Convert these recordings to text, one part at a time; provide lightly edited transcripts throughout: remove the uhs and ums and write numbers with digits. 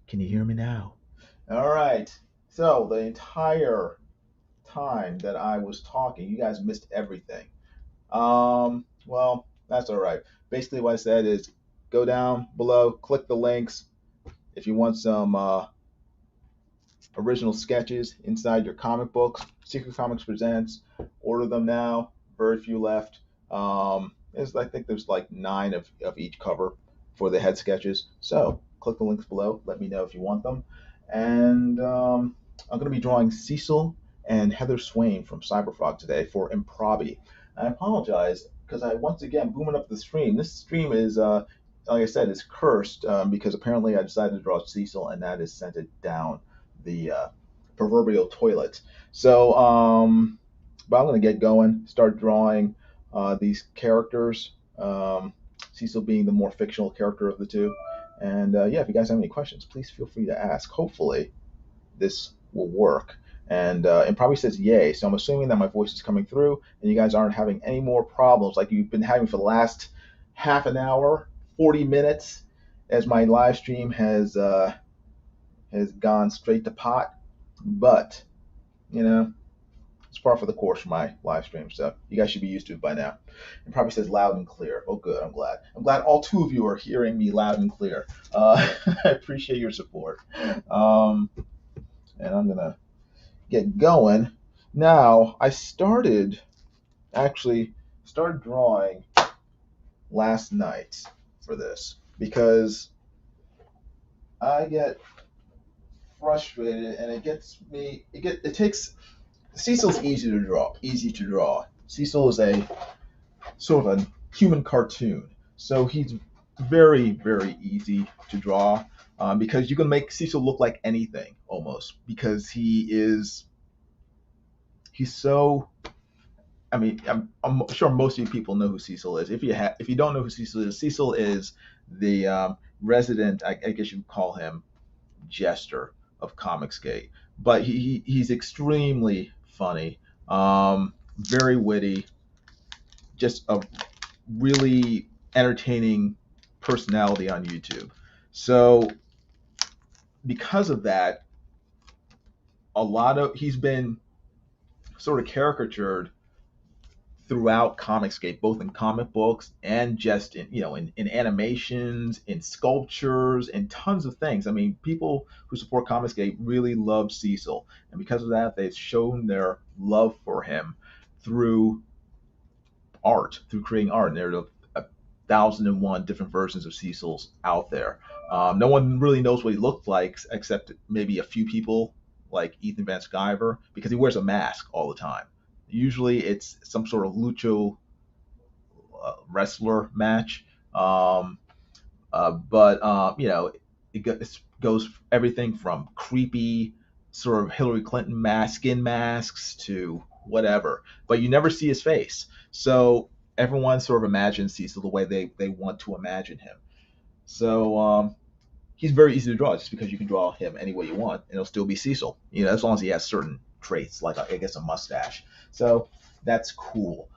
Can you hear me now? All right. So the entire time that I was talking, you guys missed everything. Well, that's all right. Basically, what I said is go down below, click the links if you want some original sketches inside your comic books. Secret Comics presents. Order them now. Very few left. I think there's like 9 of each cover for the head sketches. So click the links below. Let me know if you want them. And I'm going to be drawing Cecil and Heather Swain from Cyberfrog today for Improbi. I apologize because I once again booming up the stream. This stream is, like I said, is cursed because apparently I decided to draw Cecil and that has sent it down the proverbial toilet. So, but I'm going to get going, start drawing these characters. Cecil being the more fictional character of the two. And yeah, if you guys have any questions, please feel free to ask. Hopefully, this will work. And it probably says yay. So I'm assuming that my voice is coming through and you guys aren't having any more problems like you've been having for the last half an hour, 40 minutes, as my live stream has gone straight to pot. But, you know, it's par for the course for my live stream, so you guys should be used to it by now. It probably says loud and clear. Oh, good. I'm glad. I'm glad all 2 of you are hearing me loud and clear. I appreciate your support. And I'm gonna get going now. Actually started drawing last night for this because I get frustrated and it takes. Cecil's easy to draw. Cecil is a sort of a human cartoon, so he's very, very easy to draw because you can make Cecil look like anything almost because he's so. I mean, I'm sure most of you people know who Cecil is. If you don't know who Cecil is the resident, I guess you would call him, jester of Comicsgate. But he's extremely funny, very witty, just a really entertaining personality on YouTube. So because of that, he's been sort of caricatured throughout Comicsgate, both in comic books and just in animations, in sculptures, and tons of things. I mean, people who support Comicsgate really love Cecil, and because of that, they've shown their love for him through through creating art. And there are 1,001 different versions of Cecil's out there. No one really knows what he looked like except maybe a few people like Ethan Van Sciver because he wears a mask all the time. Usually it's some sort of lucha wrestler match. But it goes everything from creepy sort of Hillary Clinton skin masks to whatever. But you never see his face. So everyone sort of imagines Cecil the way they want to imagine him. So he's very easy to draw just because you can draw him any way you want and it'll still be Cecil. As long as he has certain traits, like I guess a mustache. So that's cool.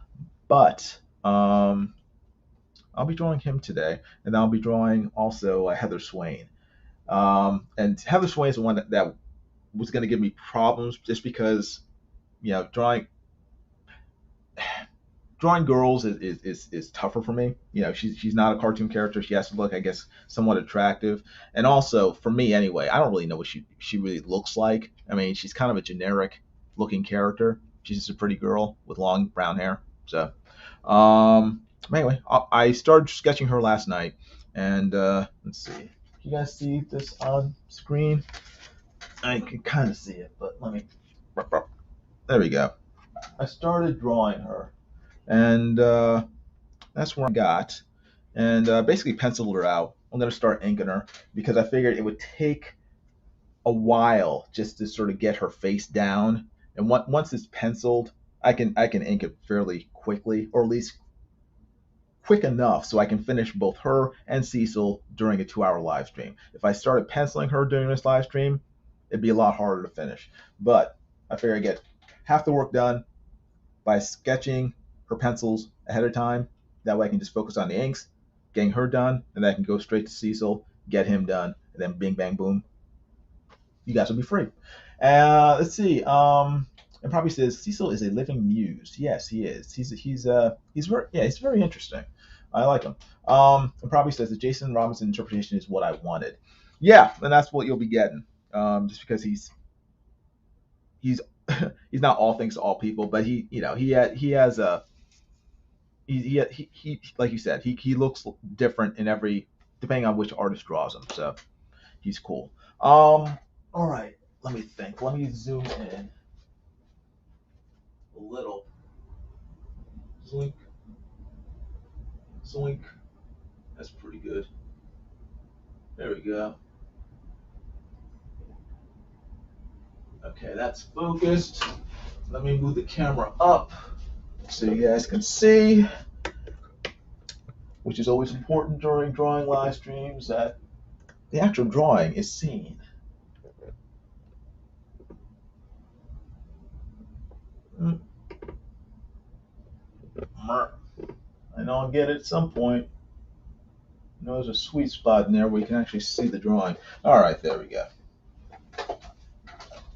But I'll be drawing him today, and I'll be drawing also Heather Swain. And Heather Swain is the one that was going to give me problems just because, drawing girls is tougher for me. She's not a cartoon character. She has to look, I guess, somewhat attractive. And also, for me anyway, I don't really know what she really looks like. I mean, she's kind of a generic looking character. She's just a pretty girl with long brown hair. So, anyway, I started sketching her last night. And let's see. You guys see this on screen? I can kind of see it, but let me. There we go. I started drawing her. And that's where I got. And basically penciled her out. I'm going to start inking her because I figured it would take a while just to sort of get her face down. And once it's penciled, I can ink it fairly quickly, or at least quick enough so I can finish both her and Cecil during a 2-hour live stream. If I started penciling her during this live stream, it'd be a lot harder to finish. But I figure I get half the work done by sketching her pencils ahead of time. That way I can just focus on the inks, getting her done, and then I can go straight to Cecil, get him done, and then bing, bang, boom, You guys will be free. Let's see. And probably says Cecil is a living muse. Yes, he is. He's very interesting. I like him. And probably says that Jason Robinson's interpretation is what I wanted. Yeah, and that's what you'll be getting. Just because he's he's not all things to all people, but he has a he like you said, he looks different in every depending on which artist draws him. So he's cool. All right, let me think. Let me zoom in a little. Zoink, zoink. That's pretty good. There we go. Okay, that's focused. Let me move the camera up so you guys can see, which is always important during drawing live streams, that the actual drawing is seen. I know I'll get it at some point. You know, there's a sweet spot in there where you can actually see the drawing. All right, there we go.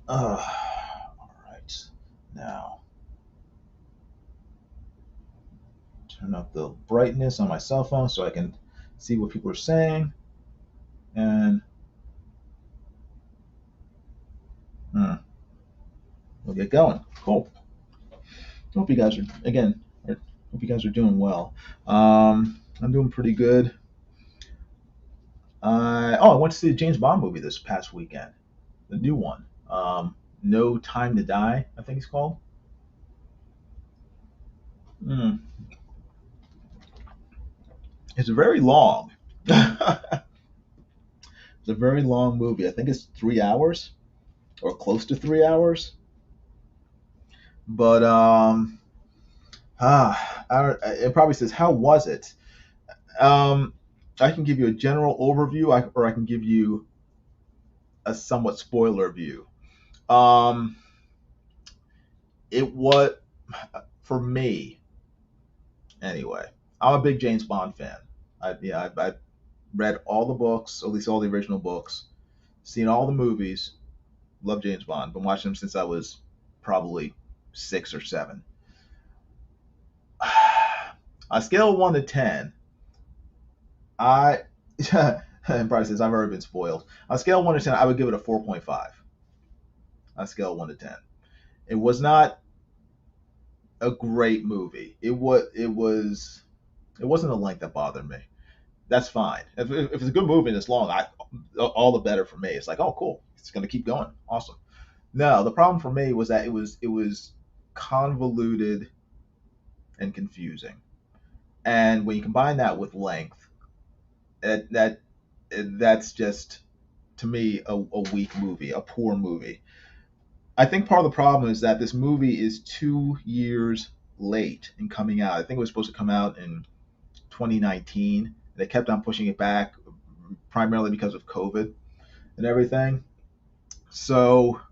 All right. Now, turn up the brightness on my cell phone so I can see what people are saying. And we'll get going. Cool. Hope you guys are doing well. I'm doing pretty good. I went to see the James Bond movie this past weekend, the new one. No Time to Die, I think it's called. Mm. It's very long. It's a very long movie. I think it's 3 hours or close to 3 hours. But it probably says, "How was it?" Um, I can give you a general overview, or I can give you a somewhat spoiler view. Um, it was for me anyway. I'm a big James Bond fan. I read all the books, at least all the original books, seen all the movies. Love James Bond. Been watching him since I was probably 6 or 7. On a scale of 1 to 10, I and probably says I've already been spoiled. On a scale of 1 to 10, I would give it a 4.5. On a scale of 1 to 10, it was not a great movie. It wasn't the length that bothered me. That's fine. If it's a good movie and it's long, all the better for me. It's like, oh, cool, it's gonna keep going. Awesome. No, the problem for me was that it was convoluted and confusing. And when you combine that with length, that that's just to me a weak movie, a poor movie. I think part of the problem is that this movie is 2 years late in coming out. I think it was supposed to come out in 2019. They kept on pushing it back, primarily because of COVID and everything. So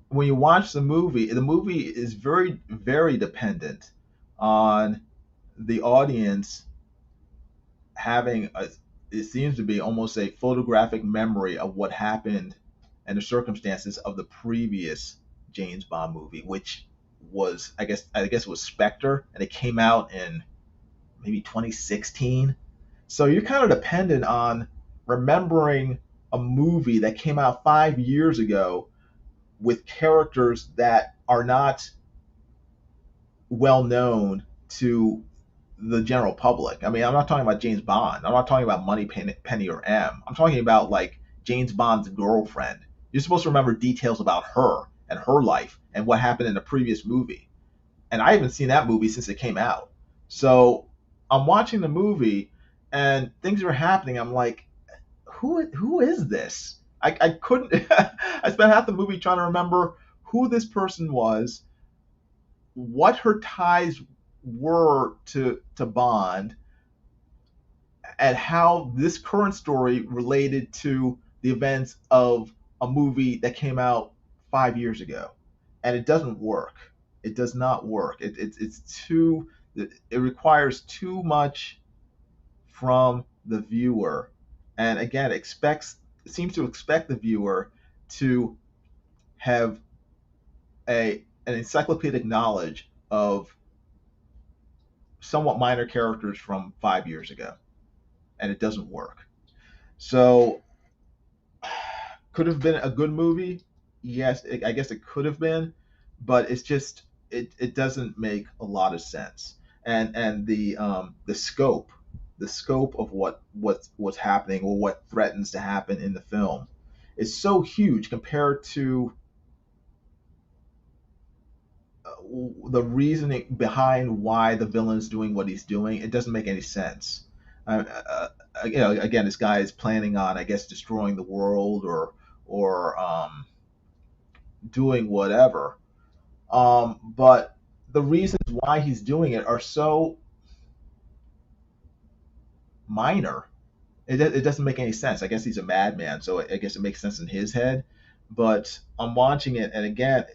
when you watch the movie is very, very dependent on the audience having it seems to be almost a photographic memory of what happened and the circumstances of the previous James Bond movie, which was I guess it was Spectre, and it came out in maybe 2016. So you're kind of dependent on remembering a movie that came out 5 years ago with characters that are not well known to the general public. I mean, I'm not talking about James Bond. I'm not talking about Penny or M. I'm talking about like James Bond's girlfriend. You're supposed to remember details about her and her life and what happened in the previous movie. And I haven't seen that movie since it came out. So I'm watching the movie and things are happening. I'm like, who is this? I couldn't. I spent half the movie trying to remember who this person was, what her ties were to Bond, and how this current story related to the events of a movie that came out 5 years ago, and it doesn't work. It does not work. It's too. It requires too much from the viewer, and again expects seems to expect the viewer to have an encyclopedic knowledge of somewhat minor characters from 5 years ago, and it doesn't work. So, could have been a good movie. Yes, I guess it could have been, but it's just it doesn't make a lot of sense. And the scope of what's happening or what threatens to happen in the film is so huge compared to the reasoning behind why the villain's doing what he's doing. It doesn't make any sense. Again, this guy is planning on, I guess, destroying the world or doing whatever. But the reasons why he's doing it are so minor. It doesn't make any sense. I guess he's a madman, so I guess it makes sense in his head. But I'm watching it, and again,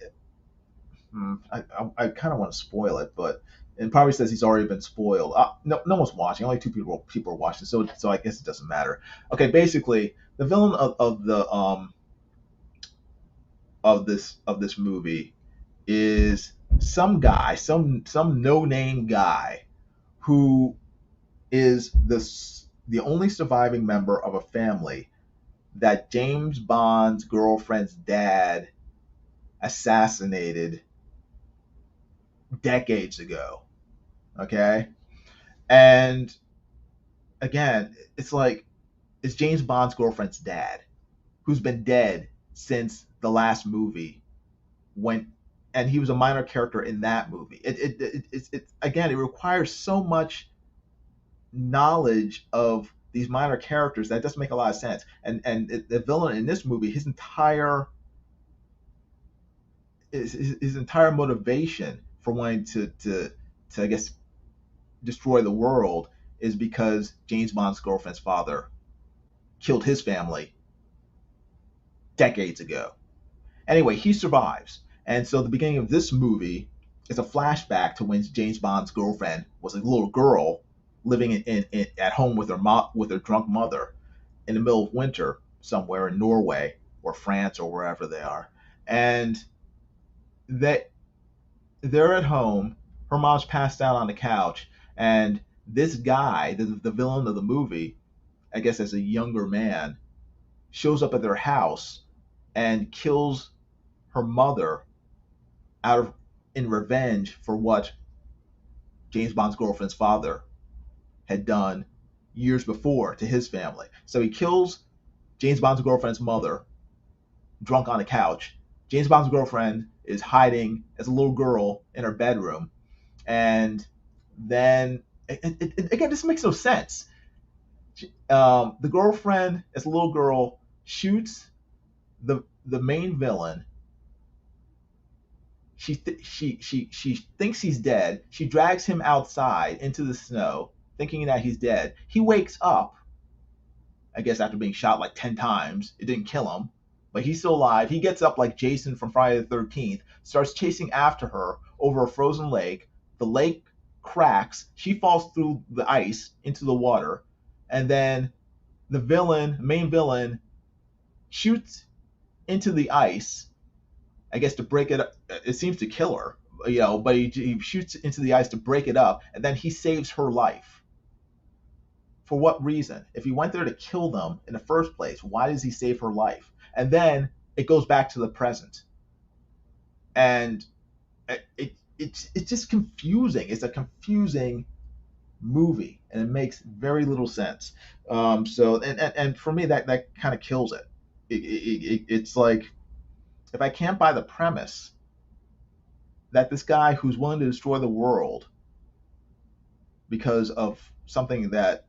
I kind of want to spoil it, but it probably says he's already been spoiled. No one's watching. Only two people are watching, so I guess it doesn't matter. Okay, basically, the villain of this movie is some guy, some no name guy who is the only surviving member of a family that James Bond's girlfriend's dad assassinated decades ago. Okay, and again, it's like it's James Bond's girlfriend's dad who's been dead since the last movie when and he was a minor character in that movie. It again, it requires so much knowledge of these minor characters that doesn't make a lot of sense. The villain in this movie, his entire motivation for wanting to I guess destroy the world is because James Bond's girlfriend's father killed his family decades ago. Anyway, he survives. And so the beginning of this movie is a flashback to when James Bond's girlfriend was a little girl living at home with her drunk mother in the middle of winter somewhere in Norway or France or wherever they are. And they they're at home. Her mom's passed out on the couch, and this guy, the villain of the movie, I guess as a younger man, shows up at their house and kills her mother out of in revenge for what James Bond's girlfriend's father had done years before to his family. So he kills James Bond's girlfriend's mother, drunk on a couch. James Bond's girlfriend is hiding as a little girl in her bedroom, and then again, this makes no sense. The girlfriend, as a little girl, shoots the main villain. She thinks he's dead. She drags him outside into the snow, thinking that he's dead. He wakes up, I guess after being shot like 10 times. It didn't kill him, but he's still alive. He gets up like Jason from Friday the 13th, starts chasing after her over a frozen lake. The lake cracks. She falls through the ice into the water, and then the main villain, shoots into the ice, I guess to break it up. It seems to kill her, but he shoots into the ice to break it up, and then he saves her life. For what reason? If he went there to kill them in the first place, why does he save her life? And then it goes back to the present, and it's just confusing. It's a confusing movie, and it makes very little sense. And for me, that kind of kills it. It's like, if I can't buy the premise that this guy who's willing to destroy the world because of something that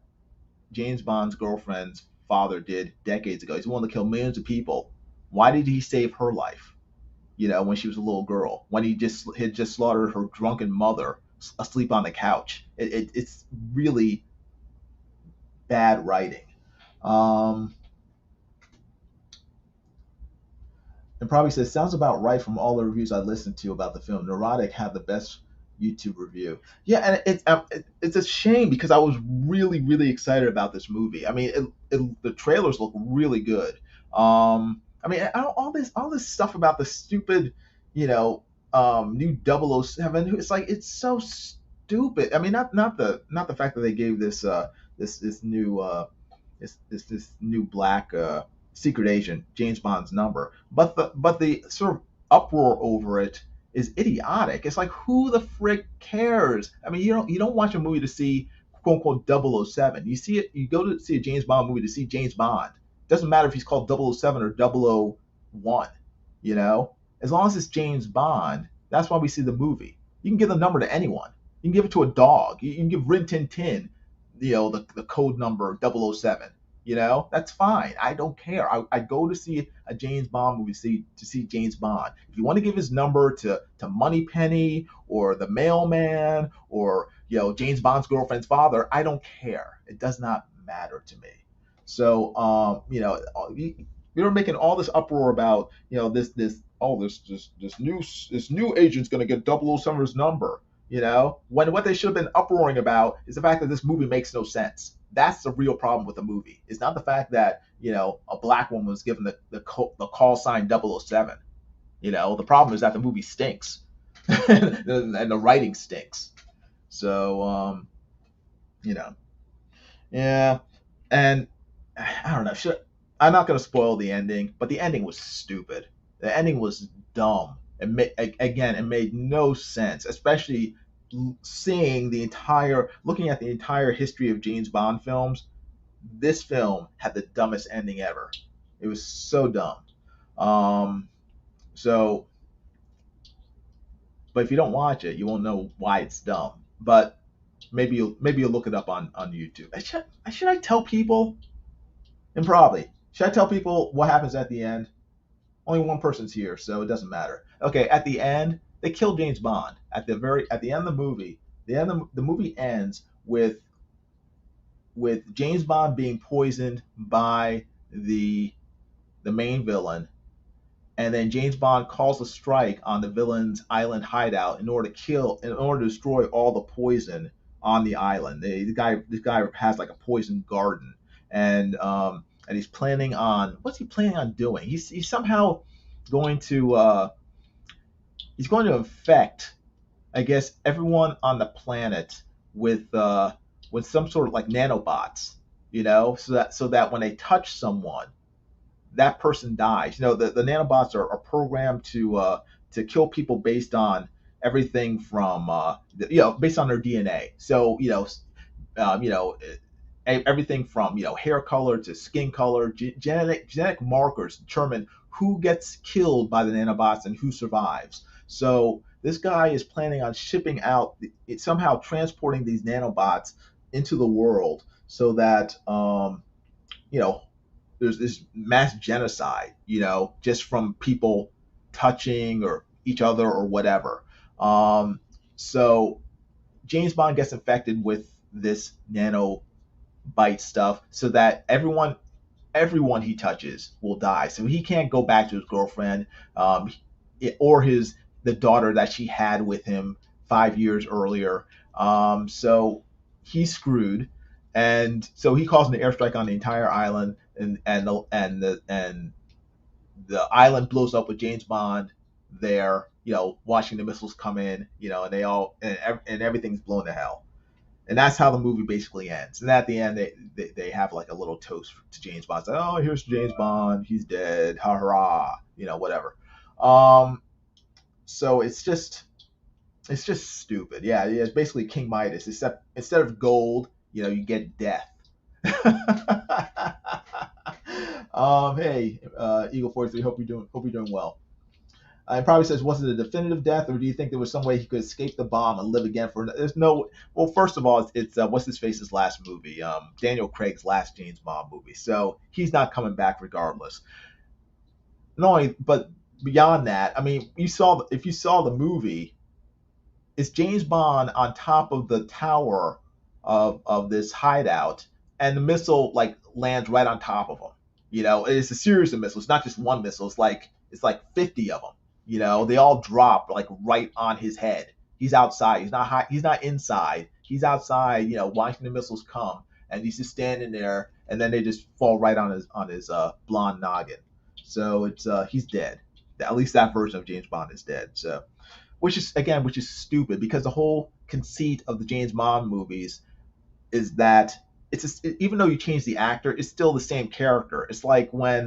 James Bond's girlfriend's father did decades ago, he's willing to kill millions of people. Why did he save her life? When she was a little girl, when he had just slaughtered her drunken mother asleep on the couch. It's really bad writing. And probably says, sounds about right from all the reviews I listened to about the film. Neurotic had the best YouTube review. Yeah, and it's a shame because I was really, really excited about this movie. I mean, the trailers look really good. I mean, all this stuff about the stupid, you know, new 007. It's like it's so stupid. I mean, not the fact that they gave this new this new black secret agent James Bond's number, but the sort of uproar over it is idiotic. It's like, who the frick cares? I mean, you don't watch a movie to see quote unquote 007. You see it, you go to see a James Bond movie to see James Bond. Doesn't matter if he's called 007 or 001, you know? As long as it's James Bond, that's why we see the movie. You can give the number to anyone. You can give it to a dog. You can give Rin Tin Tin, the code number 007. That's fine. I don't care. I go to see a James Bond movie to see James Bond. If you want to give his number to Moneypenny or the mailman or James Bond's girlfriend's father, I don't care. It does not matter to me. So you're making all this uproar about this new agent's gonna get 007's number. When what they should have been uproaring about is the fact that this movie makes no sense. That's the real problem with the movie. It's not the fact that a black woman was given the call sign 007. The problem is that the movie stinks and the writing stinks. So yeah, and I don't know. I'm not going to spoil the ending, but the ending was stupid. The ending was dumb. It made no sense, especially looking at the entire history of James Bond films. This film had the dumbest ending ever. It was so dumb. Um, so, but if you don't watch it, you won't know why it's dumb. But maybe you'll look it up on YouTube. Should I tell people? And probably. Should I tell people what happens at the end? Only one person's here, so it doesn't matter. Okay, at the end, they kill James Bond. At the end of the movie, the movie ends with James Bond being poisoned by the main villain, and then James Bond calls a strike on the villain's island hideout in order to destroy all the poison on the island. This guy has like a poison garden, and he's planning on what's he planning on doing? He's somehow going to infect, I guess, everyone on the planet with some sort of like nanobots, so that when they touch someone, that person dies. The nanobots are programmed to kill people based on everything from based on their DNA. So um, you know everything from hair color to skin color, genetic markers determine who gets killed by the nanobots and who survives. So this guy is planning on shipping out, somehow transporting these nanobots into the world so that you know there's this mass genocide, just from people touching or each other or whatever. So James Bond gets infected with this nanobite stuff so that everyone he touches will die. So he can't go back to his girlfriend, or the daughter that she had with him 5 years earlier. So he's screwed, and so he calls an airstrike on the entire island, and the island blows up with James Bond there, watching the missiles come in, and and everything's blown to hell. And that's how the movie basically ends. And at the end, they have like a little toast to James Bond. It's like, oh, here's James Bond. He's dead. Ha hurrah. Whatever. So it's just stupid. Yeah, it's basically King Midas, except instead of gold, you get death. Hey, Eagle 43, hope you're doing well. It probably says, was it a definitive death, or do you think there was some way he could escape the bomb and live again for? There's no. Well, first of all, it's what's his face's last movie, Daniel Craig's last James Bond movie, so he's not coming back regardless. Not only, but beyond that, I mean, if you saw the movie, it's James Bond on top of the tower of this hideout, and the missile like lands right on top of him. It's a series of missiles, not just one missile. It's like 50 of them. They all drop like right on his head. He's outside. He's not inside. He's outside. Watching the missiles come, and he's just standing there, and then they just fall right on his blonde noggin. So it's he's dead. At least that version of James Bond is dead. So which is stupid because the whole conceit of the James Bond movies is that even though you change the actor, it's still the same character. It's like when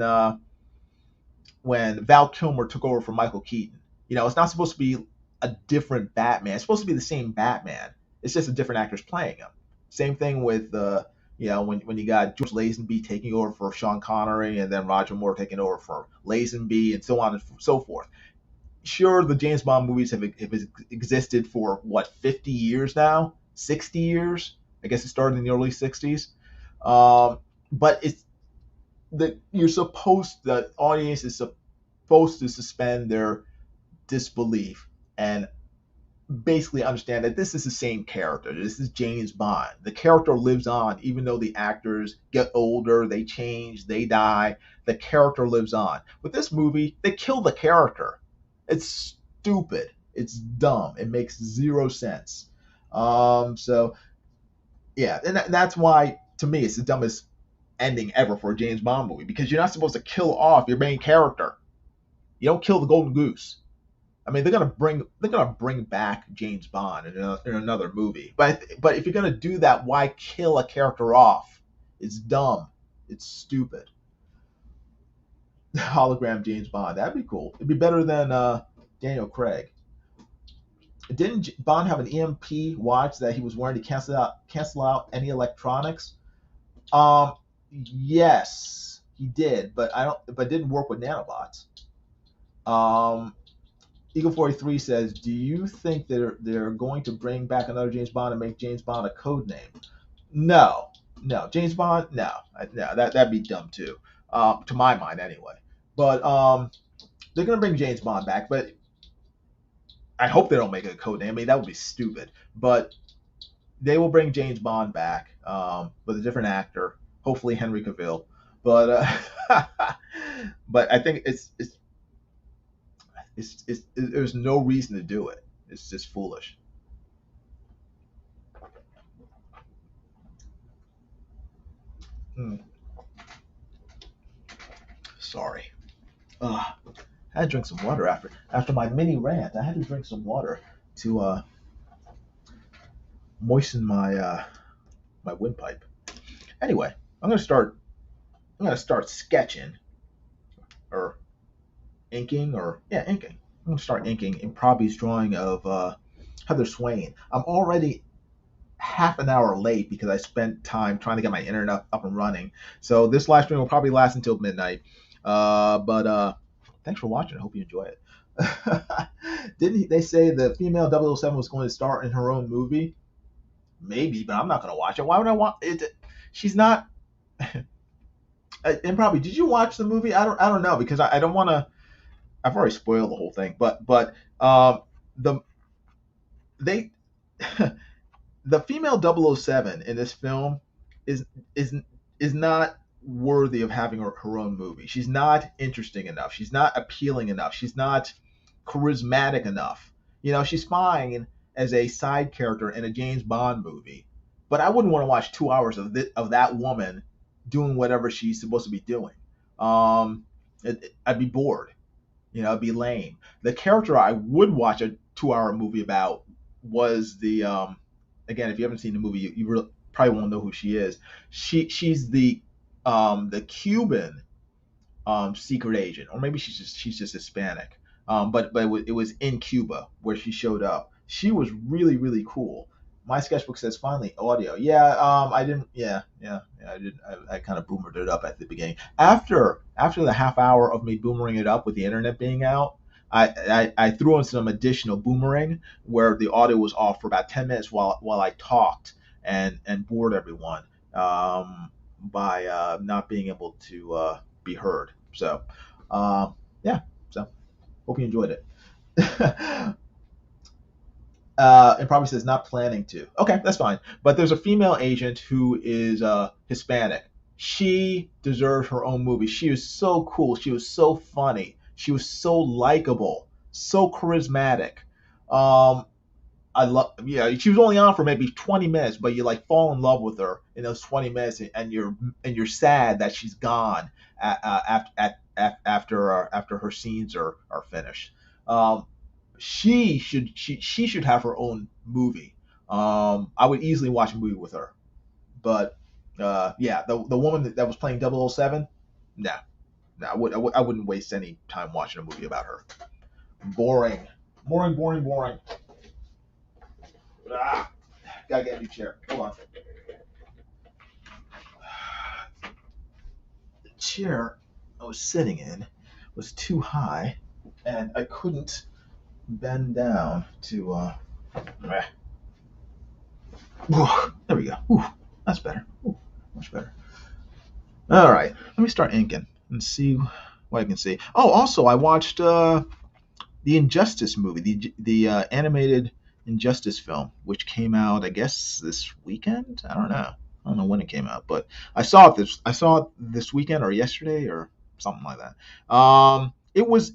Val Kilmer took over for Michael Keaton. It's not supposed to be a different Batman. It's supposed to be the same Batman. It's just a different actors playing him. Same thing with when you got George Lazenby taking over for Sean Connery, and then Roger Moore taking over for Lazenby, and so on and so forth. Sure, the James Bond movies have existed for what, 50 years now, 60 years. I guess it started in the early 60s. But it's the audience is supposed to suspend their disbelief and basically understand that this is the same character. This is James Bond. The character lives on, even though the actors get older, they change, they die. The character lives on. With this movie, they kill the character. It's stupid. It's dumb. It makes zero sense. So yeah, and that's why, to me, it's the dumbest ending ever for a James Bond movie, because you're not supposed to kill off your main character. You don't kill the golden goose. I mean, they're gonna bring back James Bond in another movie, but if you're gonna do that, why kill a character off? It's dumb. It's stupid. Hologram James Bond, that'd be cool. It'd be better than Daniel Craig. Didn't Bond have an EMP watch that he was wearing to cancel out any electronics? Yes, he did, but it didn't work with nanobots. Eagle 43 says, "Do you think they're going to bring back another James Bond and make James Bond a code name?" No, James Bond, no, that'd be dumb too, to my mind anyway. But they're gonna bring James Bond back, but I hope they don't make it a code name. I mean, that would be stupid. But they will bring James Bond back with a different actor, hopefully Henry Cavill. But but I think there's no reason to do it. It's just foolish. Sorry. I had to drink some water after my mini rant. I had to drink some water to moisten my windpipe. Anyway, I'm gonna start sketching or inking. I'm gonna start inking Improbi's drawing of Heather Swain. I'm already half an hour late because I spent time trying to get my internet up and running. So this live stream will probably last until midnight. But thanks for watching. I hope you enjoy it. Didn't they say the female 007 was going to star in her own movie? Maybe, but I'm not going to watch it. Why would I want it? She's not. And probably, did you watch the movie? I don't know, because I don't want to. I've already spoiled the whole thing, but the they the female 007 in this film is not worthy of having her own movie. She's not interesting enough. She's not appealing enough. She's not charismatic enough. She's fine as a side character in a James Bond movie, but I wouldn't want to watch 2 hours of that woman doing whatever she's supposed to be doing. I'd be bored. It'd be lame. The character I would watch a 2-hour movie about was the again, if you haven't seen the movie, you really, probably won't know who she is. She's the Cuban secret agent, or maybe she's just Hispanic. But it was in Cuba where she showed up. She was really, really cool. My sketchbook says finally audio. Yeah, I didn't. Yeah, I did. I kind of boomered it up at the beginning. After the half hour of me boomering it up with the internet being out, I threw in some additional boomerang where the audio was off for about 10 minutes while I talked and bored everyone by not being able to be heard. So yeah. So hope you enjoyed it. It probably says not planning to. Okay, that's fine. But there's a female agent who is Hispanic. She deserves her own movie. She was so cool. She was so funny. She was so likable, so charismatic. I love, yeah, she was only on for maybe 20 minutes, but you like fall in love with her in those 20 minutes, and you're sad that she's gone after her scenes are finished. Um, she should have her own movie. I would easily watch a movie with her, but yeah, the woman that was playing 007, nah, nah, I wouldn't waste any time watching a movie about her. Boring, boring, boring, boring. Ah, gotta get a new chair. Hold on. The chair I was sitting in was too high, and I couldn't bend down to. There we go. Ooh, that's better. Ooh, much better. All right, let me start inking and see what I can see. Oh, also, I watched the Injustice movie, the animated Injustice film, which came out, I guess, this weekend. I don't know. I don't know when it came out, but I saw it this weekend or yesterday or something like that. It was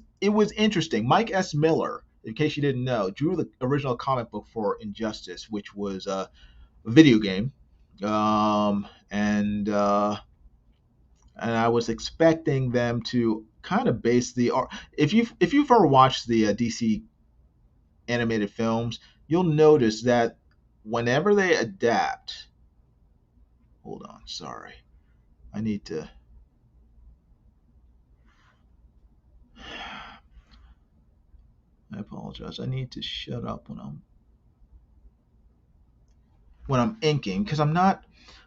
interesting. Mike S. Miller, in case you didn't know, drew the original comic book for Injustice, which was a video game. And I was expecting them to kind of base the art. If you've ever watched the DC animated films, you'll notice that whenever they adapt, hold on, sorry, I need to. I apologize. I need to shut up when I'm inking because I'm not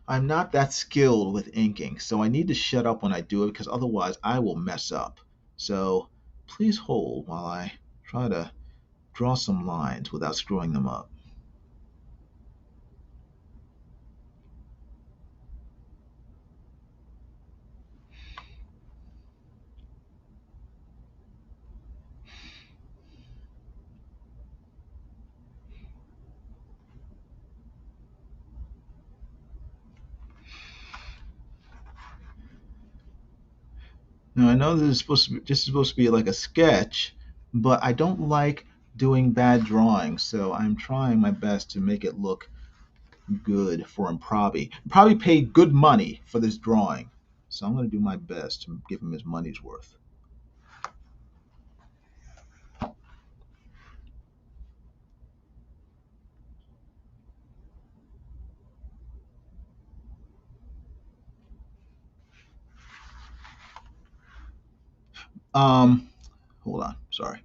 that skilled with inking. So I need to shut up when I do it because otherwise I will mess up. So please hold while I try to draw some lines without screwing them up. Now I know this is supposed to be like a sketch, but I don't like doing bad drawings, so I'm trying my best to make it look good for him. Probably paid good money for this drawing, so I'm going to do my best to give him his money's worth. Um, hold on, sorry.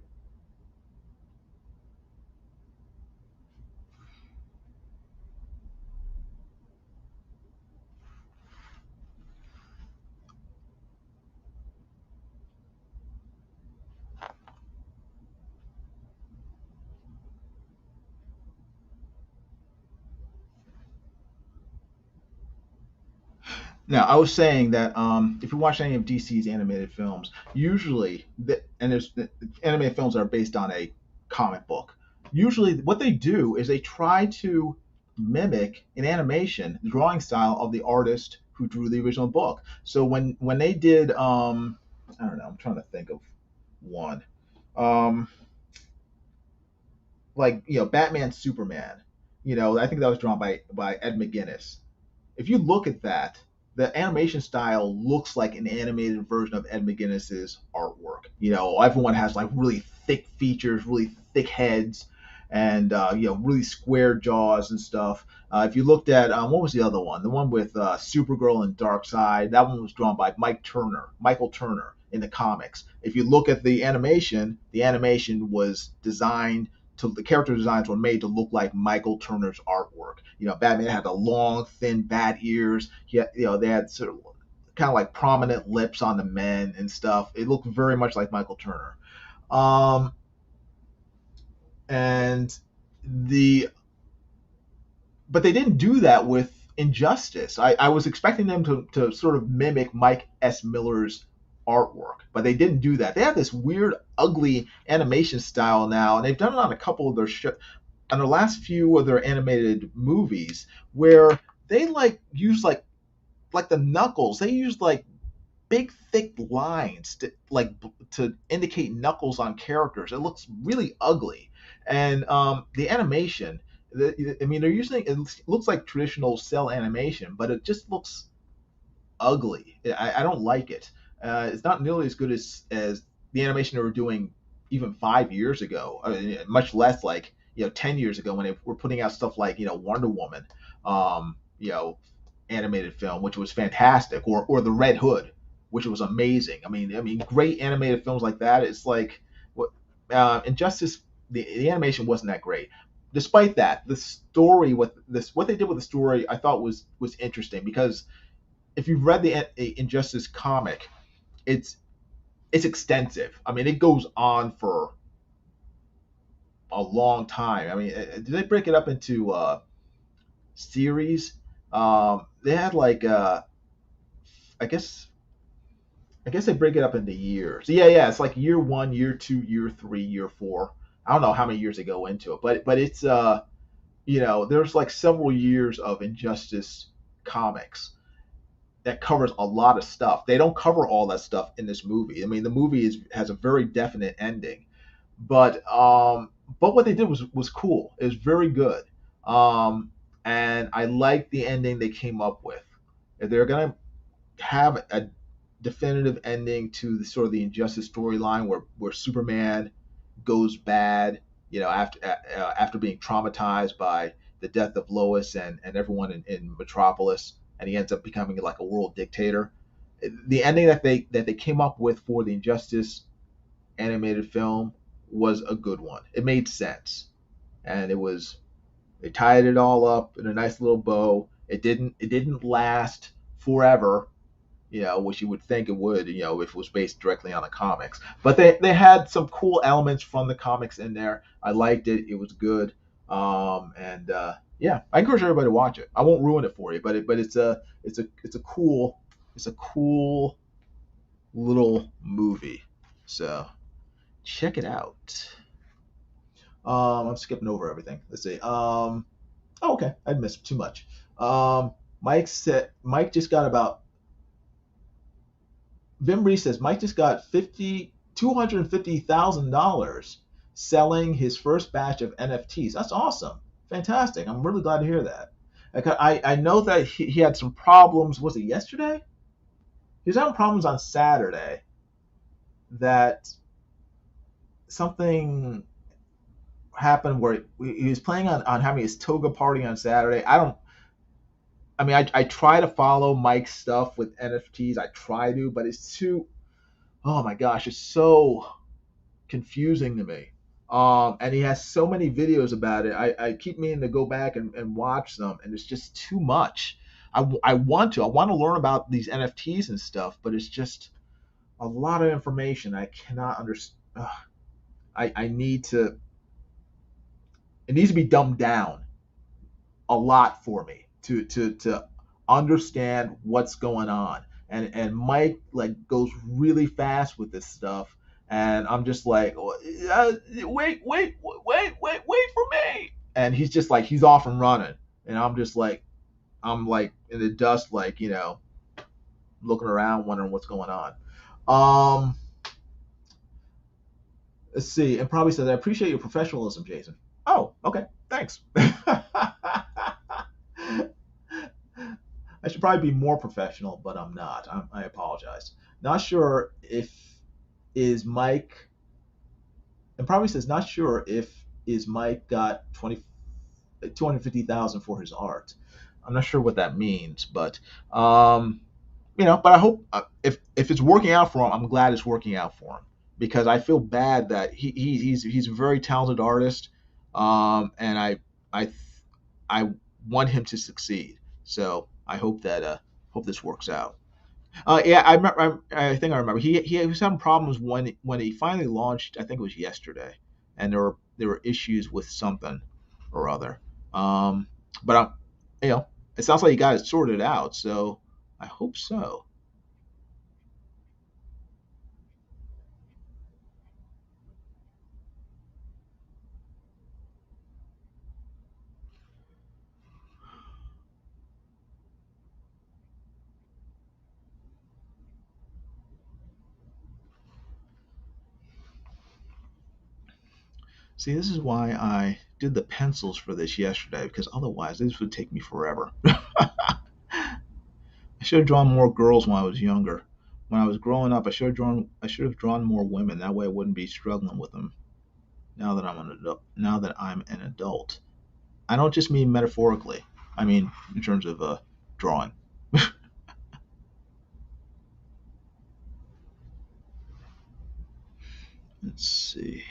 Now, I was saying that if you watch any of DC's animated films, usually, and there's the animated films that are based on a comic book. Usually, what they do is they try to mimic in animation the drawing style of the artist who drew the original book. So when they did, I don't know, I'm trying to think of one, um, like Batman Superman. I think that was drawn by Ed McGuinness. If you look at that, the animation style looks like an animated version of Ed McGuinness's artwork. Everyone has like really thick features, really thick heads, and really square jaws and stuff. If you looked at what was the other one? The one with Supergirl and Darkseid. That one was drawn by Michael Turner in the comics. If you look at the animation was designed the character designs were made to look like Michael Turner's artwork. Batman had the long, thin bat ears. They had sort of kind of like prominent lips on the men and stuff. It looked very much like Michael Turner. Um, and the but they didn't do that with Injustice. I was expecting them to sort of mimic Mike S. Miller's artwork, but they didn't do that. They have this weird, ugly animation style now, and they've done it on a couple of on the last few of their animated movies, where they use like the knuckles. They use like big, thick lines to indicate knuckles on characters. It looks really ugly. And the animation, I mean, they're using it looks like traditional cell animation, but it just looks ugly. I don't like it. It's not nearly as good as the animation they were doing even 5 years ago. I mean, much less like 10 years ago when they were putting out stuff like Wonder Woman, animated film, which was fantastic, or the Red Hood, which was amazing. I mean, great animated films like that. It's like what Injustice. The animation wasn't that great. Despite that, the story with this, what they did with the story, I thought was interesting because if you've read the Injustice comic, it's it's extensive. I mean, it goes on for a long time. I mean, did they break it up into series? They had like I guess I guess they break it up into years. Yeah, yeah, it's like year one, year two, year three, year four. I don't know how many years they go into it, but it's there's like several years of Injustice comics that covers a lot of stuff. They don't cover all that stuff in this movie. I mean, the movie has a very definite ending, but what they did was cool. It was very good, and I like the ending they came up with. If they're gonna have a definitive ending to the sort of the Injustice storyline where Superman goes bad, after being traumatized by the death of Lois and everyone in Metropolis, and he ends up becoming like a world dictator. The ending that they came up with for the Injustice animated film was a good one. It made sense, and they tied it all up in a nice little bow. It didn't last forever, which you would think it would, if it was based directly on the comics. But they had some cool elements from the comics in there. I liked it. It was good. And yeah, I encourage everybody to watch it. I won't ruin it for you, but it's a cool little movie. So check it out. I'm skipping over everything. Let's see. Oh, okay, I missed too much. Mike just got about Vim Reese says Mike just got $250,000 selling his first batch of NFTs. That's awesome, fantastic. I'm really glad to hear that. I know that he had some problems. Was it yesterday? He was having problems on Saturday. That something happened where he was planning on having his toga party on Saturday. I don't. I mean, I try to follow Mike's stuff with NFTs. I try to, but it's too. Oh my gosh, it's so confusing to me. And he has so many videos about it. I keep meaning to go back and watch them, and it's just too much. I want to learn about these NFTs and stuff, but it's just a lot of information. I cannot understand. I need to. It needs to be dumbed down a lot for me to understand what's going on. And Mike like goes really fast with this stuff, and I'm just like, wait for me. And he's just like he's off and running, and I'm like in the dust, like looking around, wondering what's going on. Um, let's see, and probably says I appreciate your professionalism, Jason. Oh, okay, thanks. I should probably be more professional, but I'm not. I apologize. Not sure if is Mike, and probably says not sure if is Mike got 250,000 for his art. I'm not sure what that means, but but I hope if it's working out for him, I'm glad it's working out for him because I feel bad that he's a very talented artist, and I I want him to succeed. So I hope this works out. Yeah, I remember. I think I remember. He was having problems when he finally launched. I think it was yesterday, and there were issues with something or other. Um, but it sounds like he got it sorted out. So I hope so. See, this is why I did the pencils for this yesterday, because otherwise this would take me forever. I should have drawn more girls when I was younger. When I was growing up, I should have drawn more women. That way I wouldn't be struggling with them now that I'm an adult. Now that I'm an adult. I don't just mean metaphorically. I mean in terms of drawing. Let's see.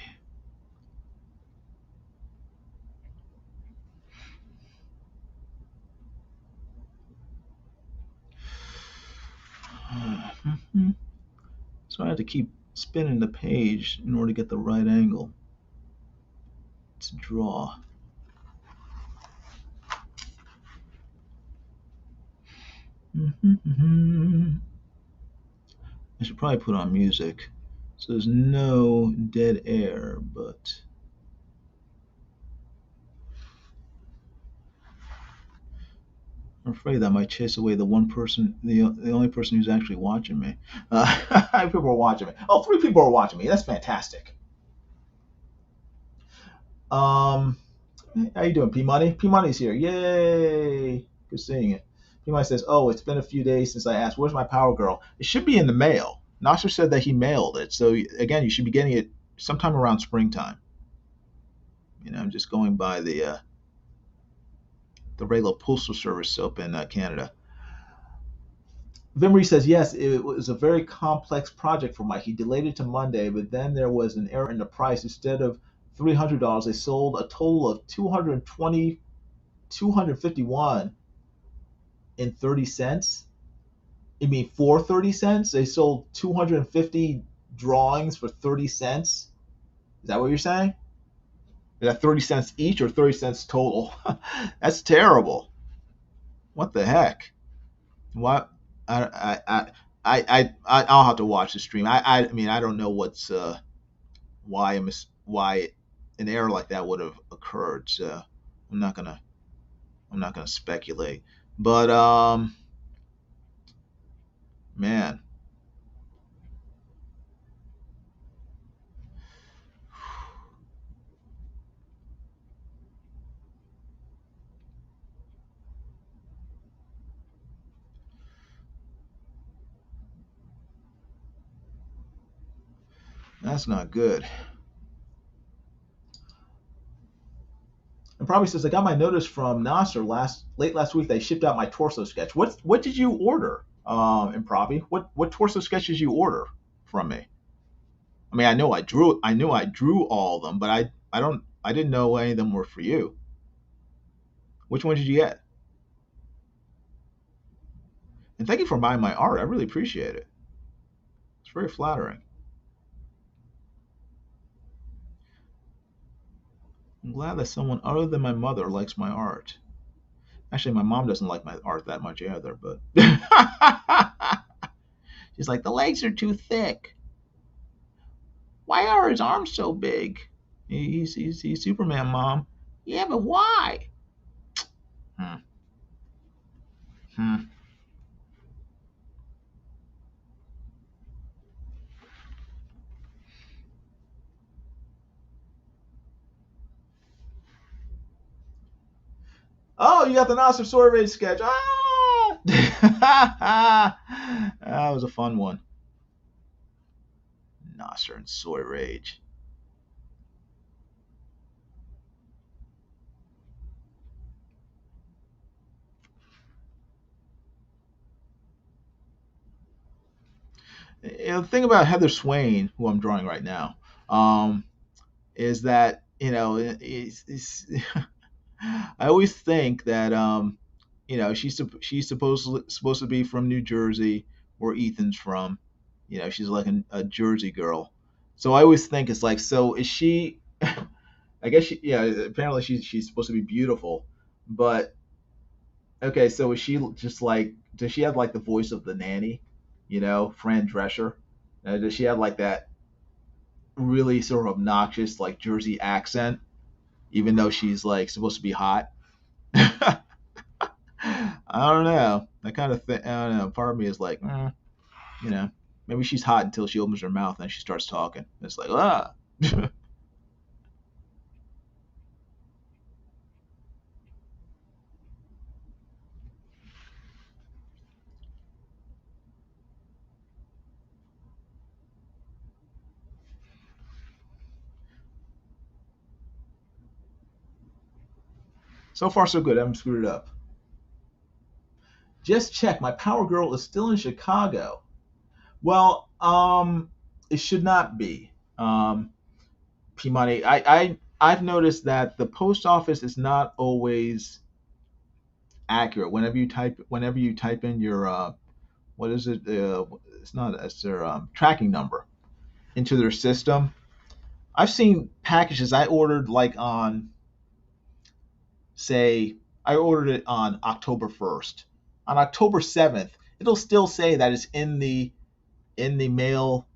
So I have to keep spinning the page in order to get the right angle to draw. I should probably put on music so there's no dead air, but I'm afraid that might chase away the one person, the only person who's actually watching me. People are watching me. Oh, 3 people are watching me. That's fantastic. Um, how you doing, P Money? P Money's here. Yay! Good seeing you. P Money says, "Oh, it's been a few days since I asked. Where's my Power Girl? It should be in the mail." Nasser said that he mailed it. So again, you should be getting it sometime around springtime. I'm just going by the regular postal service up in Canada. Vimri says, yes, it was a very complex project for Mike. He delayed it to Monday, but then there was an error in the price. Instead of $300, they sold a total of 251 in 30 cents. I mean, for 30 cents? They sold 250 drawings for 30 cents? Is that what you're saying? Is that 30 cents each or 30 cents total? That's terrible. What the heck? What? I'll have to watch the stream. I mean, I don't know why an error like that would have occurred. So I'm not gonna I'm not gonna speculate. But man, that's not good. And probably says I got my notice from Nasser late last week. They shipped out my torso sketch. What did you order? And Proppy, what torso sketch did you order from me? I mean, I knew I drew all of them, but I didn't know any of them were for you. Which one did you get? And thank you for buying my art. I really appreciate it. It's very flattering. I'm glad that someone other than my mother likes my art. Actually, my mom doesn't like my art that much either, but she's like, the legs are too thick. Why are his arms so big? He's Superman, Mom. Yeah, but why? Hmm. Hmm. Oh, you got the Nasser Sorbet sketch. Ah! That was a fun one. Nasser and Soy Rage. The thing about Heather Swain, who I'm drawing right now, is that I always think that she's supposed to be from New Jersey, where Ethan's from. She's like a Jersey girl. So I always think it's like, so is she? I guess yeah. Apparently she's supposed to be beautiful, but okay. So is she just like? Does she have like the voice of the nanny? Fran Drescher. Does she have like that really sort of obnoxious like Jersey accent, even though she's like supposed to be hot? I don't know. That kind of thing. I don't know. Part of me is like, you know, maybe she's hot until she opens her mouth and she starts talking. It's like, ah. So far, so good. I haven't screwed it up. Just check. My Power Girl is still in Chicago. Well, it should not be. P Money. I've noticed that the post office is not always accurate. Whenever you type in your what is it? It's not. It's their tracking number into their system. I've seen packages I ordered like on, say, I ordered it on October 1st. On October 7th, it'll still say that it's in the mail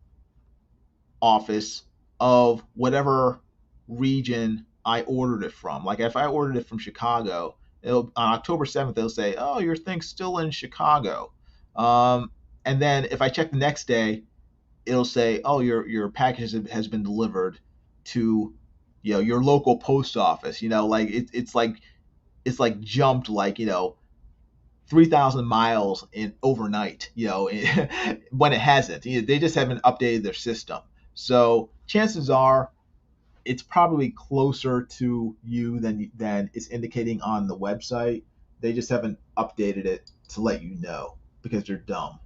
office of whatever region I ordered it from. Like if I ordered it from Chicago, it'll on October 7th it'll say, "Oh, your thing's still in Chicago." Um, and then if I check the next day, it'll say, "Oh, your package has been delivered to, your local post office." Like it's like jumped like 3,000 miles in overnight, when it hasn't. They just haven't updated their system. So chances are it's probably closer to you than it's indicating on the website. They just haven't updated it to let you know because they're dumb.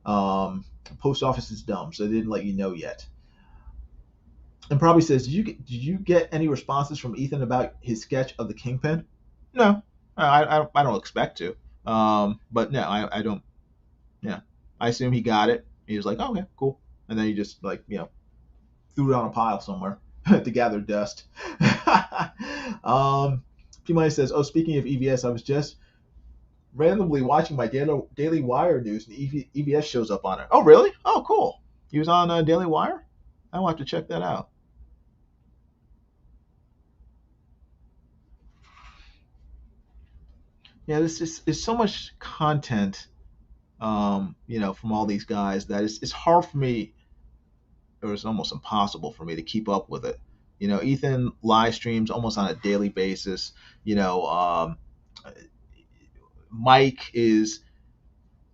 The post office is dumb, so they didn't let you know yet. And probably says, did you get any responses from Ethan about his sketch of the Kingpin? No, I don't expect to. But no, I don't. Yeah, I assume he got it. He was like, oh, okay, cool, and then he just like threw it on a pile somewhere to gather dust. P Money says, oh, speaking of EVS, I was just randomly watching my Daily Wire news, and EVS shows up on it. Oh, really? Oh, cool. He was on Daily Wire. I'll have to check that out. Yeah, this is so much content, from all these guys that it's hard for me, or it's almost impossible for me to keep up with it. Ethan live streams almost on a daily basis. Mike is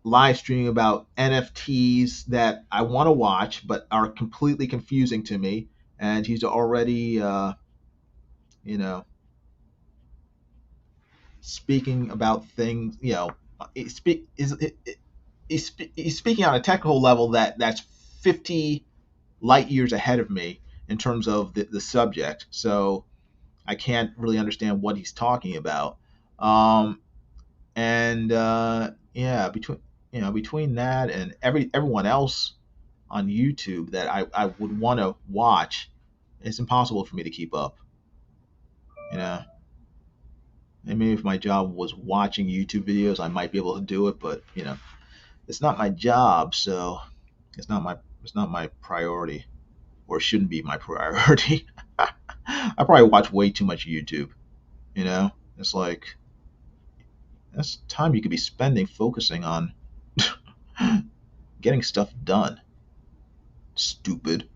live streaming about NFTs that I want to watch but are completely confusing to me, and he's already, you know, speaking about things. He speak is he's speaking on a technical level that's 50 light years ahead of me in terms of the subject. So I can't really understand what he's talking about. And yeah, between that and everyone else on YouTube that I would want to watch, it's impossible for me to keep up. You know, and maybe if my job was watching YouTube videos, I might be able to do it, but it's not my job, so it's not my priority, or shouldn't be my priority. I probably watch way too much YouTube. It's like that's time you could be spending focusing on getting stuff done. Stupid.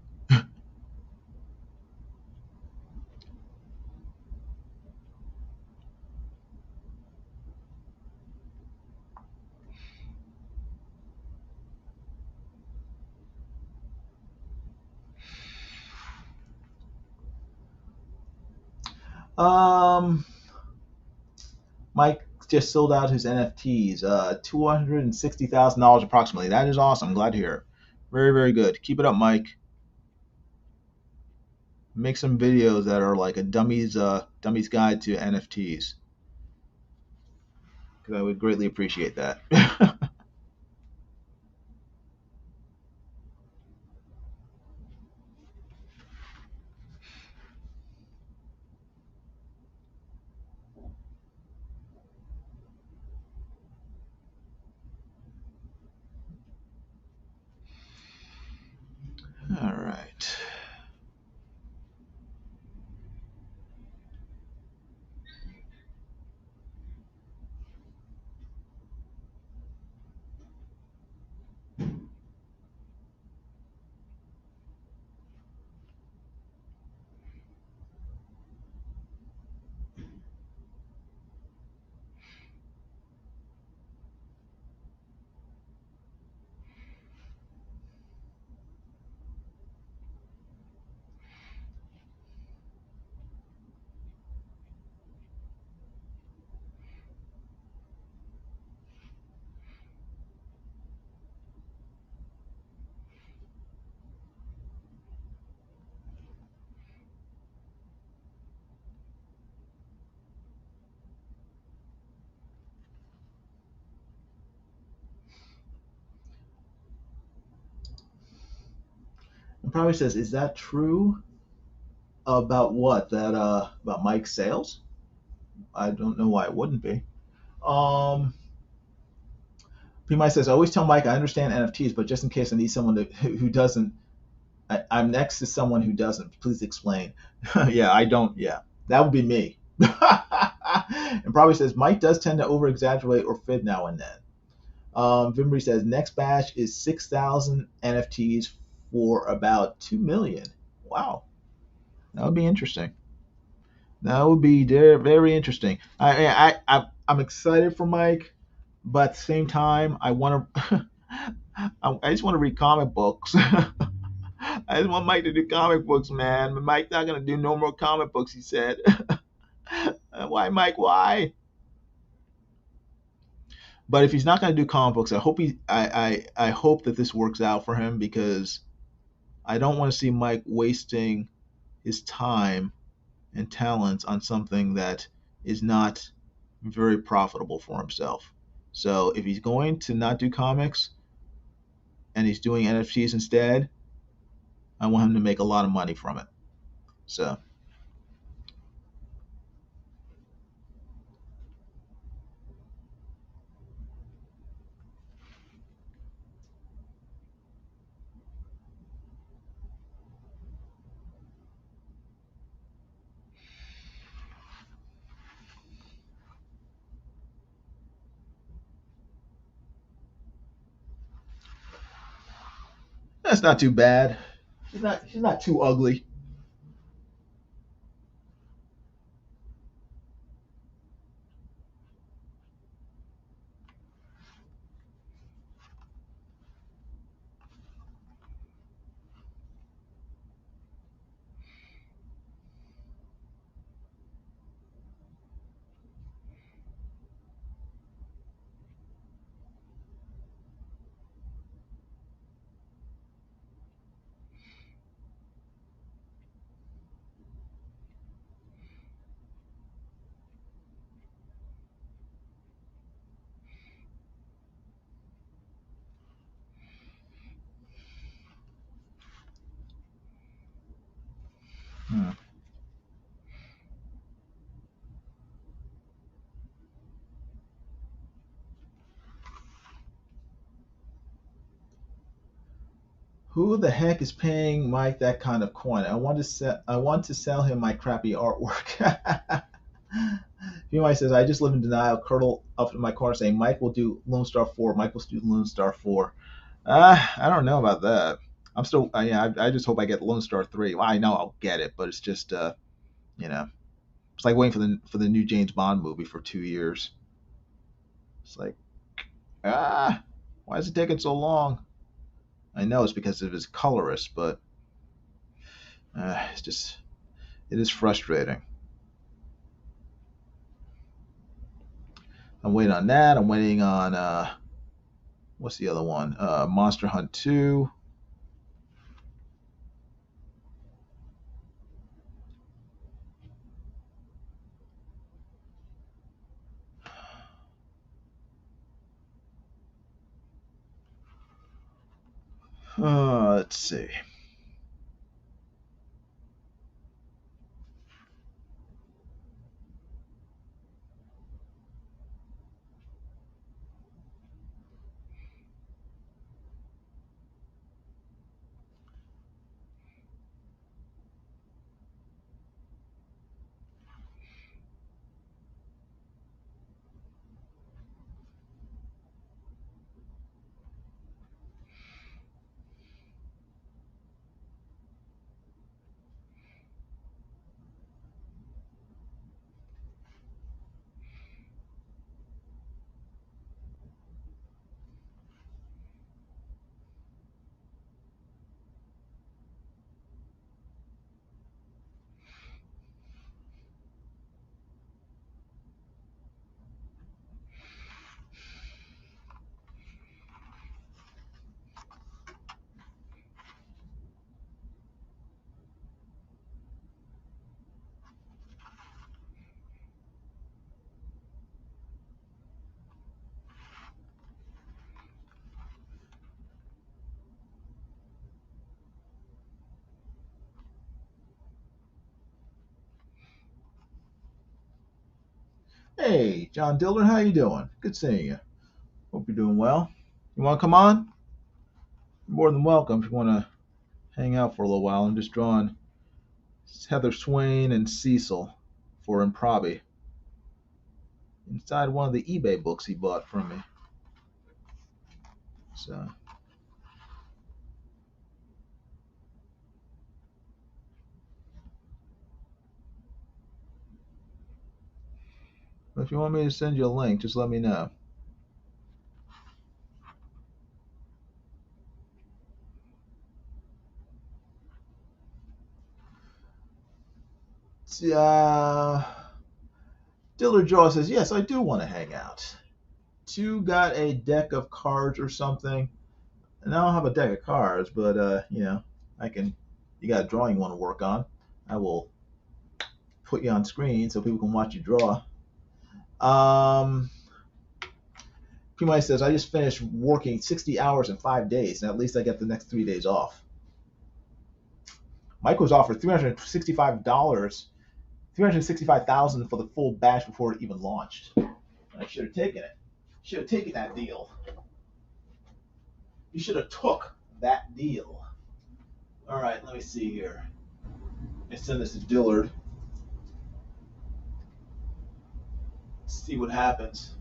Um, Mike just sold out his NFTs. $260,000 approximately. That is awesome. I'm glad to hear it. Very, very good. Keep it up, Mike. Make some videos that are like a dummy's guide to NFTs. Because I would greatly appreciate that. All right. And probably says, "Is that true about what? That about Mike's sales? I don't know why it wouldn't be." Um, P. Mike says, "I always tell Mike I understand NFTs, but just in case I need someone who doesn't, I'm next to someone who doesn't. Please explain." Yeah, I don't. Yeah, that would be me. And probably says Mike does tend to over exaggerate or fib now and then. Vimbury says next batch is 6,000 NFTs for about 2 million. Wow, that would be interesting. That would be very interesting. I'm excited for Mike, but at the same time, I want to. I just want to read comic books. I just want Mike to do comic books, man. But Mike's not gonna do no more comic books. He said. Why, Mike? Why? But if he's not gonna do comic books, I hope I hope that this works out for him because I don't want to see Mike wasting his time and talents on something that is not very profitable for himself. So if he's going to not do comics and he's doing NFTs instead, I want him to make a lot of money from it. So that's not too bad. She's not too ugly. Hmm. Who the heck is paying Mike that kind of coin? I want to sell him my crappy artwork. Mike says, I just live in denial, curl up in my corner saying, Mike will do Lone Star 4. Mike will do Lone Star 4. I don't know about that. I'm still, yeah, I just hope I get Lone Star 3. Well, I know I'll get it, but it's just, you know, it's like waiting for the new James Bond movie for 2 years. It's like, ah, why is it taking so long? I know it's because of his colorist, but it's just, it is frustrating. I'm waiting on that. I'm waiting on, what's the other one? Monster Hunt 2. Let's see. Hey, John Dillard, how you doing? Good seeing you. Hope you're doing well. You want to come on? You're more than welcome if you want to hang out for a little while. I'm just drawing Heather Swain and Cecil for Improbi inside one of the eBay books he bought from me. So, if you want me to send you a link, just let me know. Dillard Jaw says, yes, I do want to hang out. Two got a deck of cards or something. And I don't have a deck of cards, but I can. You got a drawing you want to work on? I will put you on screen so people can watch you draw. P. says, I just finished working 60 hours in 5 days, and at least I get the next 3 days off. Mike was offered $365,000 for the full batch before it even launched. I should have taken it. Should have taken that deal. You should have took that deal. All right, let me see here. Let me send this to Dillard. See what happens.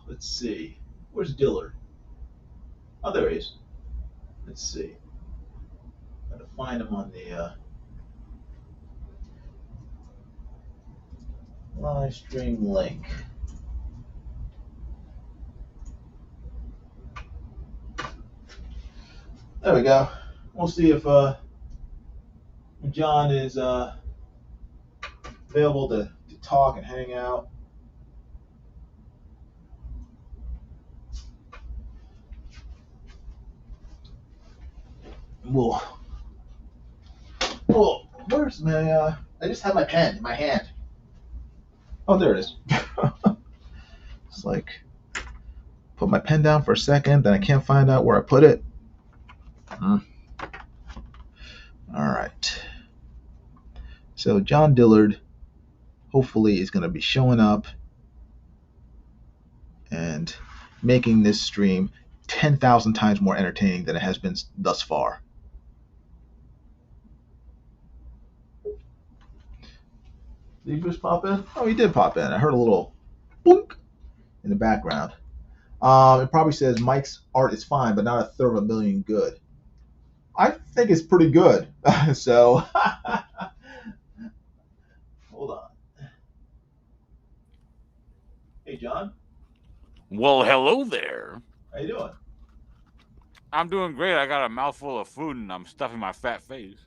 Let's see. Where's Dillard? Oh, there he is. Let's see. Gotta find him on the live stream link. There we go. We'll see if John is available to talk and hang out. Whoa. Where's my I just have my pen in my hand. Oh, there it is. It's like, put my pen down for a second, then I can't find out where I put it. All right. So John Dillard hopefully is going to be showing up and making this stream 10,000 times more entertaining than it has been thus far. Did he just pop in? Oh, he did pop in. I heard a little boink in the background. It probably says Mike's art is fine, but not a third of a million good. I think it's pretty good. So, hold on. Hey, John. Well, hello there. How you doing? I'm doing great. I got a mouthful of food and I'm stuffing my fat face.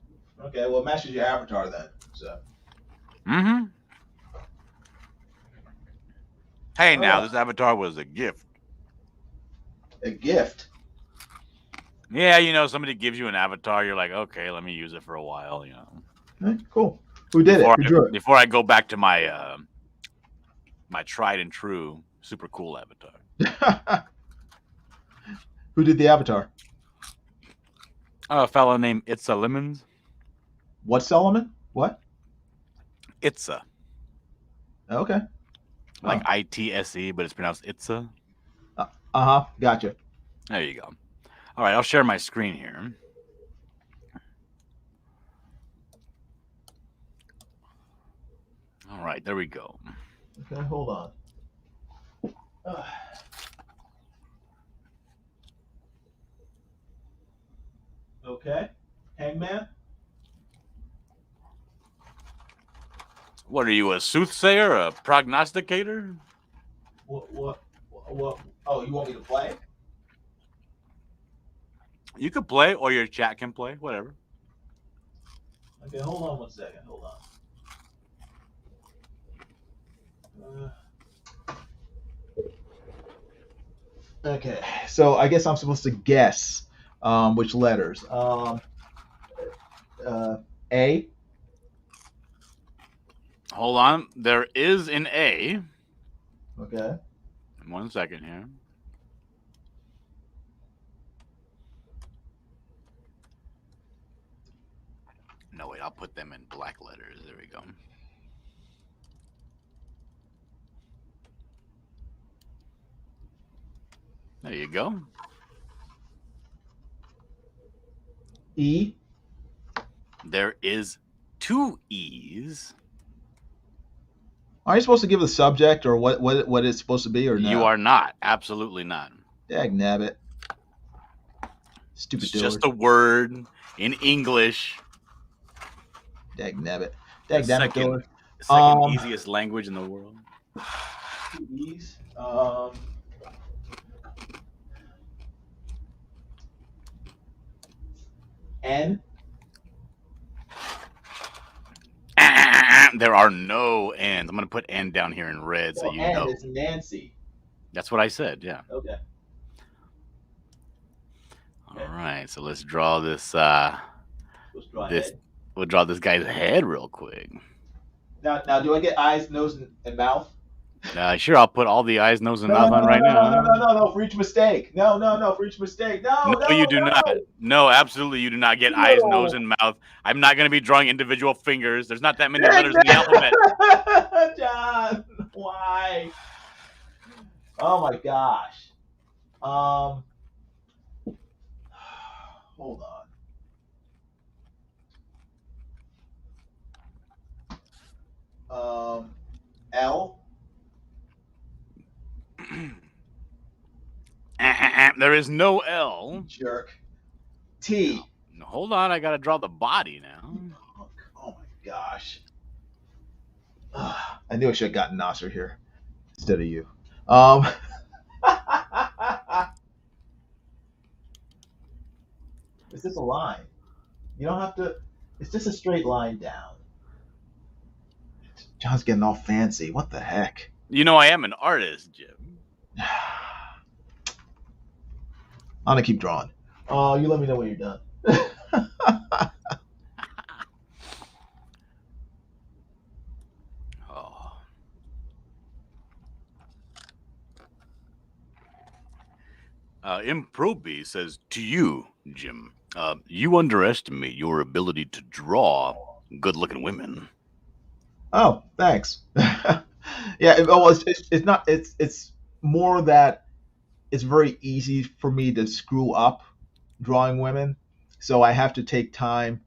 Okay, well, matches your avatar then. So. Mm-hmm. Hey, All now, right. this avatar was a gift. A gift? Yeah, somebody gives you an avatar, you're like, okay, let me use it for a while, Okay, cool. Who did it? Who drew it? Before I go back to my my tried and true super cool avatar. Who did the avatar? A fellow named Itza Lemons. What Solomon? What? Itza. Okay. Like ITSE, but it's pronounced Itza. Gotcha. There you go. All right, I'll share my screen here. All right, there we go. Okay, hold on. Okay. Hangman? What are you, a soothsayer, a prognosticator? What? Oh, you want me to play? You could play, or your chat can play, whatever. Okay, hold on 1 second. Hold on. Okay, so I guess I'm supposed to guess which letters. Uh, A. Hold on. There is an A. Okay. 1 second here. No, wait, I'll put them in black letters. There we go. There you go. E. There is 2 E's. Are you supposed to give the subject or what it's supposed to be or You no? are not. Absolutely not. Dag nabbit. It's Stupid just Dillard. a word in English. Dag nabbit. The Dag nabbit Dillard. second easiest language in the world. 2 E's. N. There are no N's. I'm going to put N down here in red so you N know. is Nancy. That's what I said, yeah. Okay. All right, so let's draw this. Let's draw This head. we'll draw this guy's head real quick. Now, do I get eyes, nose, and mouth? Sure, I'll put all the eyes, nose, and No, mouth no, on no, right no, no, no, now. no, no, no, for each mistake. No, no, no, for each mistake. No, No, no, you do no. not. No, absolutely, you do not get eyes, nose, and mouth. I'm not going to be drawing individual fingers. There's not that many letters in the alphabet. John, why? Oh my gosh. Hold on. L. There is no L. Jerk. T. Hold on, I got to draw the body now. Oh my gosh. I knew I should have gotten Nasser here instead of you. It's just a line. You don't have to. It's just a straight line down. John's getting all fancy. What the heck? You know I am an artist, Jim. I'm gonna keep drawing. You let me know when you're done. Improby says, to you, Jim, you underestimate your ability to draw good-looking women. Oh, thanks. Yeah, it's not. It's more that it's very easy for me to screw up drawing women, so I have to take time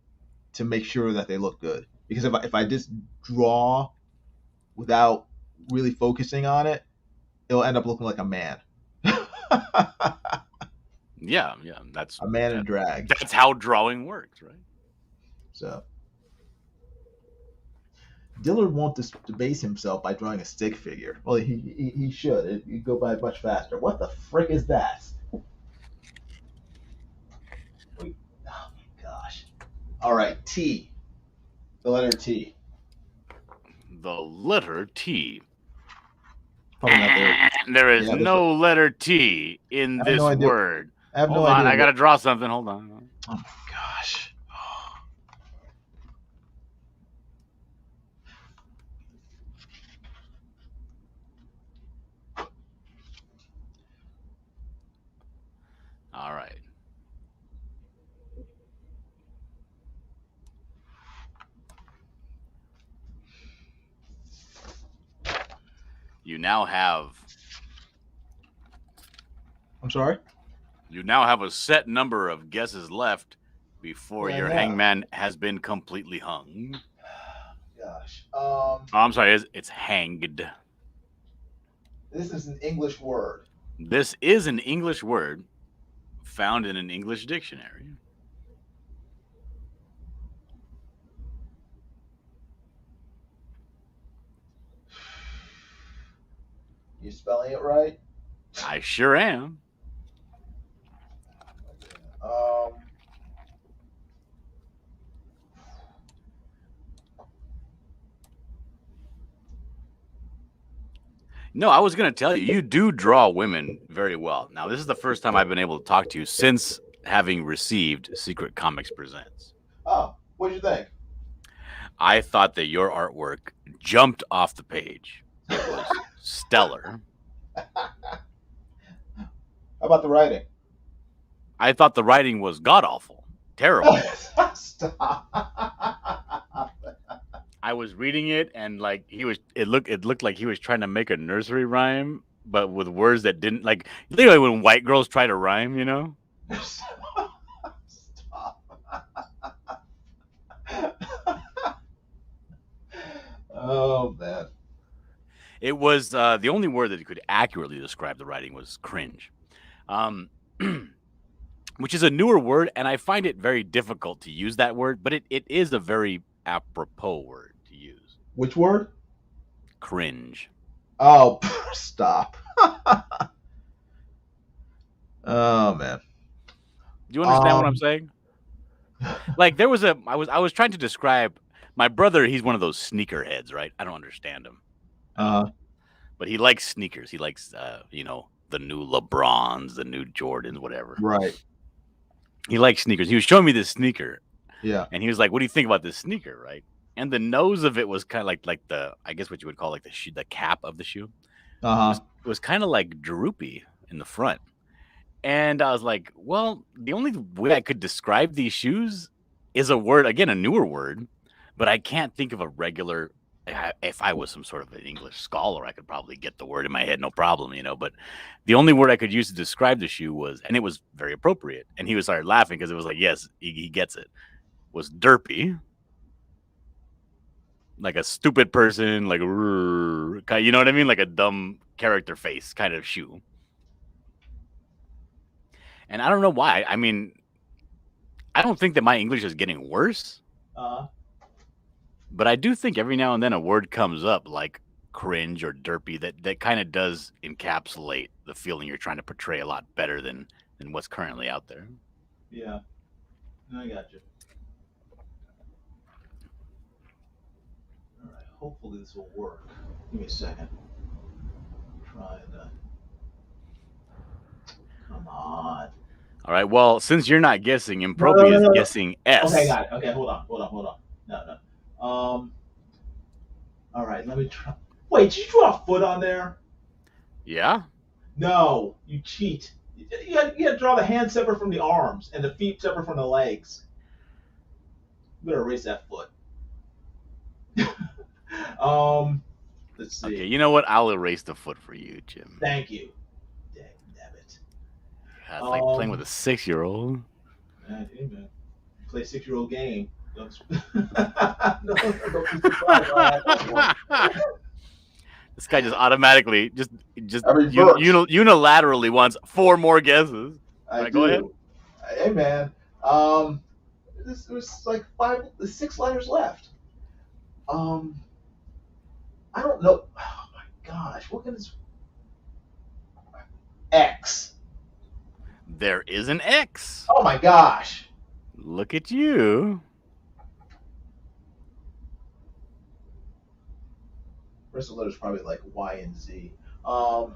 to make sure that they look good. Because if I just draw without really focusing on it, it'll end up looking like a man. Yeah, that's a man in drag. That's how drawing works, right? So Dillard won't debase himself by drawing a stick figure. Well, he should. It'd go by much faster. What the frick is that? Wait. Oh my gosh. All right, T. The letter T. The letter T. Probably not there. There is no letter T in this word. I have Hold no on, idea. I gotta draw something. Hold on. Oh my gosh. All right. You now have. I'm sorry? You now have a set number of guesses left before your hangman has been completely hung. Gosh. I'm sorry, it's hanged. This is an English word. This is an English word found in an English dictionary. You spelling it right? I sure am. No, I was going to tell you, you do draw women very well. Now, this is the first time I've been able to talk to you since having received Secret Comics Presents. Oh, what did you think? I thought that your artwork jumped off the page. It was stellar. How about the writing? I thought the writing was god awful, terrible. Stop. I was reading it and like it looked like he was trying to make a nursery rhyme, but with words that didn't like literally when white girls try to rhyme, you know? Stop. Oh man. It was the only word that could accurately describe the writing was cringe. Um which is a newer word, and I find it very difficult to use that word, but it is a very apropos word to use. Which word? Cringe. Oh, stop. Oh man. Do you understand what I'm Um. saying? Like there was I was trying to describe my brother, he's one of those sneakerheads, right? I don't understand him at Uh. all. But he likes sneakers. He likes the new LeBrons, the new Jordans, whatever. Right. He likes sneakers. He was showing me this sneaker. Yeah. And he was like, "What do you think about this sneaker?" Right? And the nose of it was kind of like the I guess what you would call like the cap of the shoe Uh huh. was kind of like droopy in the front. And I was like, "Well, the only way I could describe these shoes is a word again, a newer word, but I can't think of a regular." If I was some sort of an English scholar, I could probably get the word in my head, no problem, you know. But the only word I could use to describe the shoe was, and it was very appropriate. And he was started laughing because it was like, yes, he gets it. Was derpy, like a stupid person, like you know what I mean, like a dumb character face kind of shoe. And I don't know why. I mean, I don't think that my English is getting worse, Uh. but I do think every now and then a word comes up like cringe or derpy that kind of does encapsulate the feeling you're trying to portray a lot better than what's currently out there. Yeah. I got you. All right. Hopefully this will work. Give me a second. Trying to. Come on. All right. Well, since you're not guessing, No, no, Improbi no, is no, no. guessing Okay, S. got it. Okay, hold on, hold on, hold on. No, no. All right, let me try. Wait, did you draw a foot on there? Yeah. No, you cheat. You had to draw the hands separate from the arms and the feet separate from the legs. You better erase that foot. um, let's see. Okay. You know what? I'll erase the foot for you, Jim. Thank you. Dang nabbit. It's like playing with a 6-year-old. Man, hey, man. Play 6-year-old game. Don't be surprised. This guy just automatically just unilaterally wants 4 more guesses. I right, do. Go ahead. Hey man, this was like 6 letters left. I don't know. Oh my gosh, what can this X? There is an X. Oh my gosh. Look at you. Rest of the letters probably like Y and Z. Okay.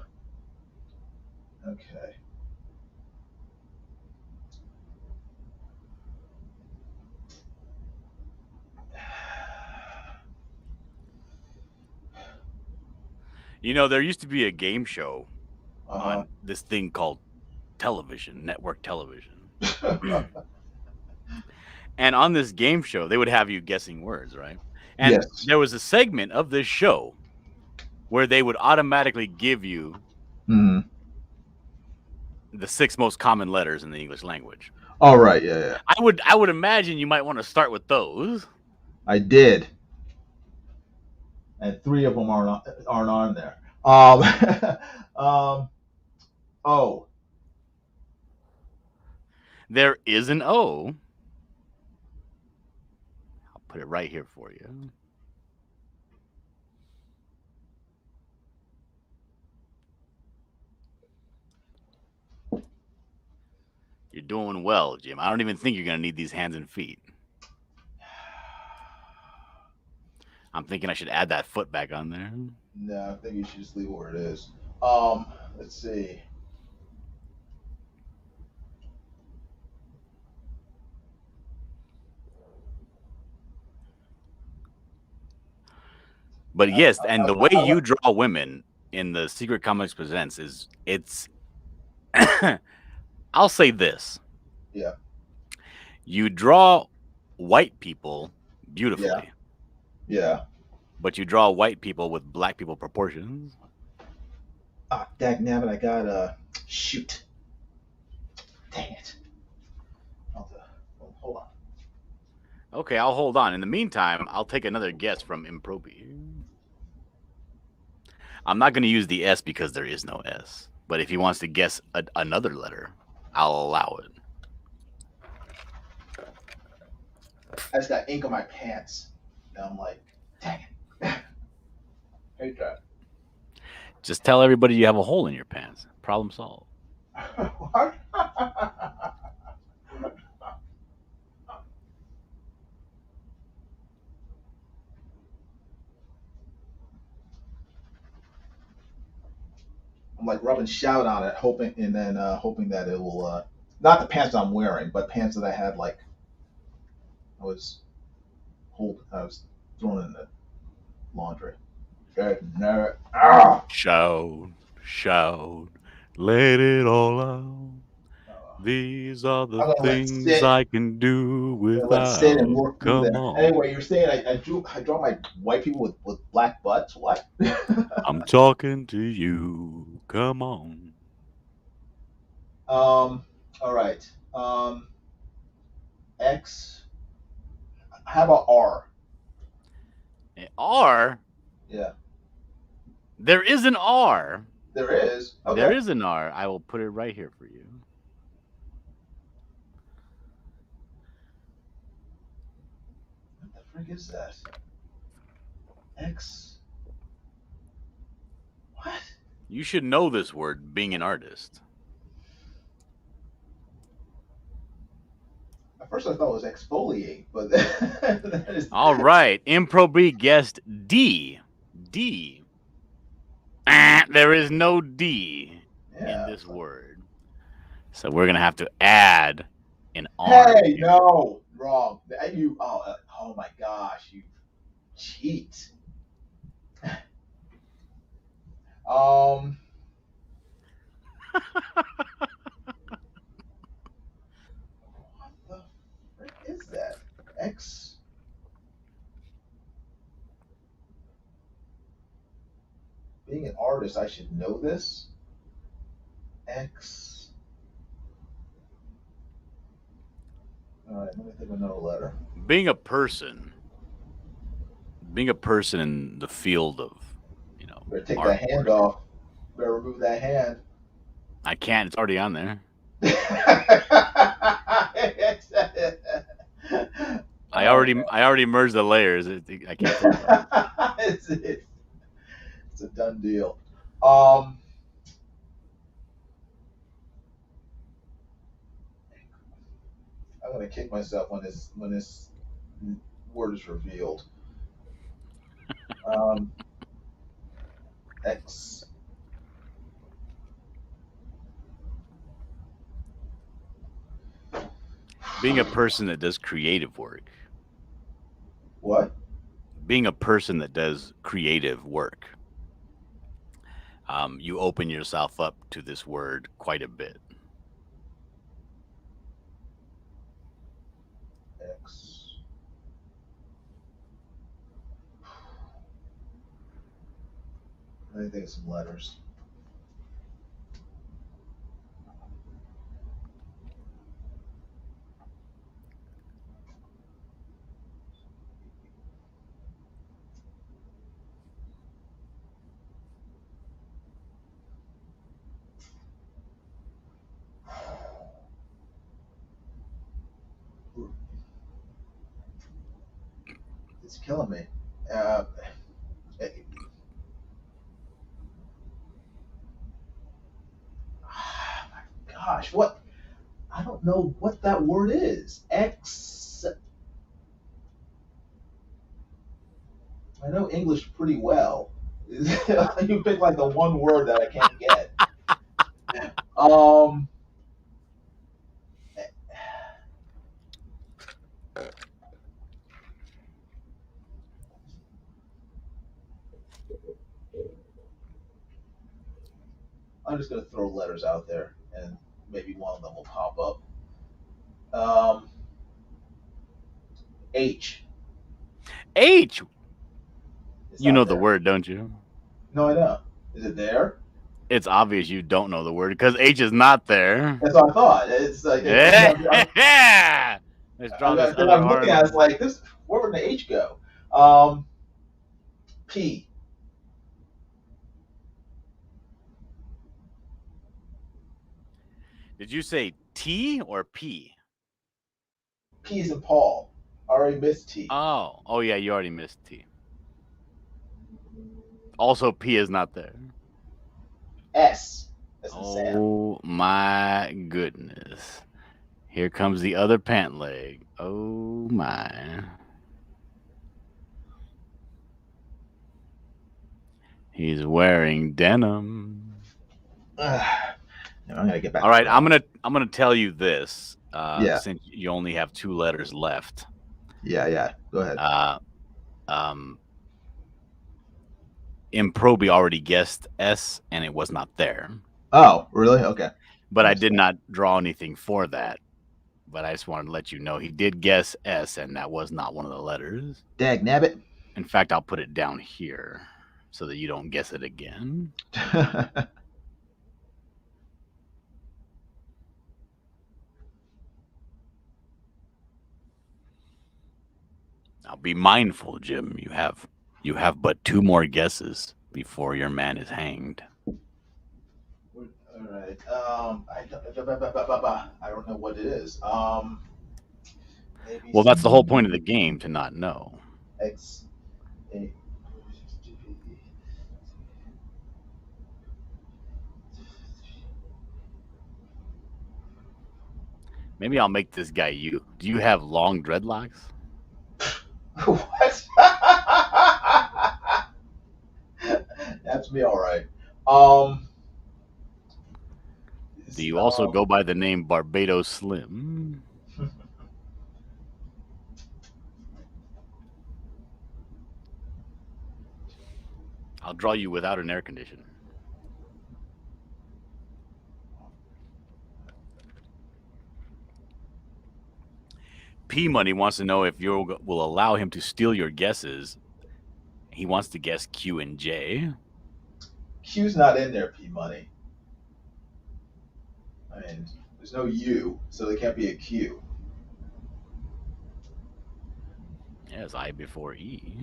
You know, there used to be a game show Uh-huh. on this thing called television, network television. And on this game show, they would have you guessing words, right? And Yes. there was a segment of this show where they would automatically give you Mhm. the 6 most common letters in the English language. All right, yeah. I would imagine you might want to start with those. I did. And 3 of them aren't on there. O. There is an O. I'll put it right here for you. You're doing well, Jim. I don't even think you're going to need these hands and feet. I'm thinking I should add that foot back on there. No, I think you should just leave it where it is. Um, let's see. But I, yes, I, and the way you draw women in the Secret Comics Presents is it's. I'll say this: yeah, you draw white people yeah, beautifully, yeah. but you draw white people with black people proportions. Ah, dag nabbit, I got shoot. Dang it. Hold on. Okay, I'll hold on. In the meantime, I'll take another guess from Improbi. I'm not going to use the S because there is no S. But if he wants to guess another letter, I'll allow it. I just got ink on my pants. And I'm like, dang it. Hey, that. Just tell everybody you have a hole in your pants. Problem solved. What? I'm like rubbing shout on it, hoping, and then hoping that it will, not the pants I'm wearing, but pants that I had like I was throwing in the laundry. Good nerd. Ah! Shout, shout, let it all out. Uh, These are the I'm gonna let it things sit. I can do I'm gonna let it sit and without. work through Come there. on. Anyway, you're saying I draw my white people with black butts. What? I'm talking to you. Come on. All right. X. How about R? R? Yeah, There is an R. there is. There Okay. is an R. I will put it right here for you. What the frick is that? X. What? You should know this word, being an artist. At first I thought it was exfoliate, but that is. All right. Improbi guessed D. D. There is no D in Yeah. this word. So we're going to have to add an R Hey, here. no, wrong. You. Oh my gosh, you cheat. Um. What the frick is that? X. Being an artist, I should know this. X. All right, let me think of another letter. Being a person, being a person in the field of, Better take that hand artwork. off. Better remove that hand. I can't. It's already on there. Oh, I already merged the layers. I can't take it off. it's a done deal. Um, I'm gonna kick myself when this word is revealed. Um, X. Being a person that does creative work. What? Being a person that does creative work. You open yourself up to this word quite a bit. X. Let me think of some letters. It's killing me. Uh, my gosh, what? I don't know what that word is. X. I know English pretty well. You pick like the one word that I can't get. Um, I'm just gonna throw letters out there, and maybe one of them will pop up. Um, H H. is You not know the there. word, don't you? No, I don't. Is it there? It's obvious you don't know the word because H is not there. That's what I thought. It's like Yeah. Let's draw this because other I'm looking at it, it's arm. like this. Where would the H go? Um, P. Did you say T or P? P is in Paul. I already missed T. Oh yeah, you already missed T. Also, P is not there. S. That's in Sam. Oh my goodness. Here comes the other pant leg. Oh my. He's wearing denim. No, I'm gonna get back All to right, drawing. I'm gonna tell you this. Yeah, Since you only have 2 letters left. yeah. Go ahead. Uh, um, Improby already guessed S, and it was not there. Oh, really? Okay. But I Nice. did not draw anything for that. But I just wanted to let you know he did guess S, and that was not one of the letters. Dag nabbit. In fact, I'll put it down here so that you don't guess it again. Now be mindful, Jim. You have but 2 more guesses before your man is hanged. All right. I don't know what it is. A B Well, C that's the whole point of the game to not know. X A. Maybe I'll make this guy you. Do you have long dreadlocks? What? That's me, all right. Um, Do you also go by the name Barbados Slim? I'll draw you without an air conditioner. P Money wants to know if you will allow him to steal your guesses. He wants to guess Q and J. Q's not in there, P Money. I mean, there's no U, so there can't be a Q. Yes, I before E.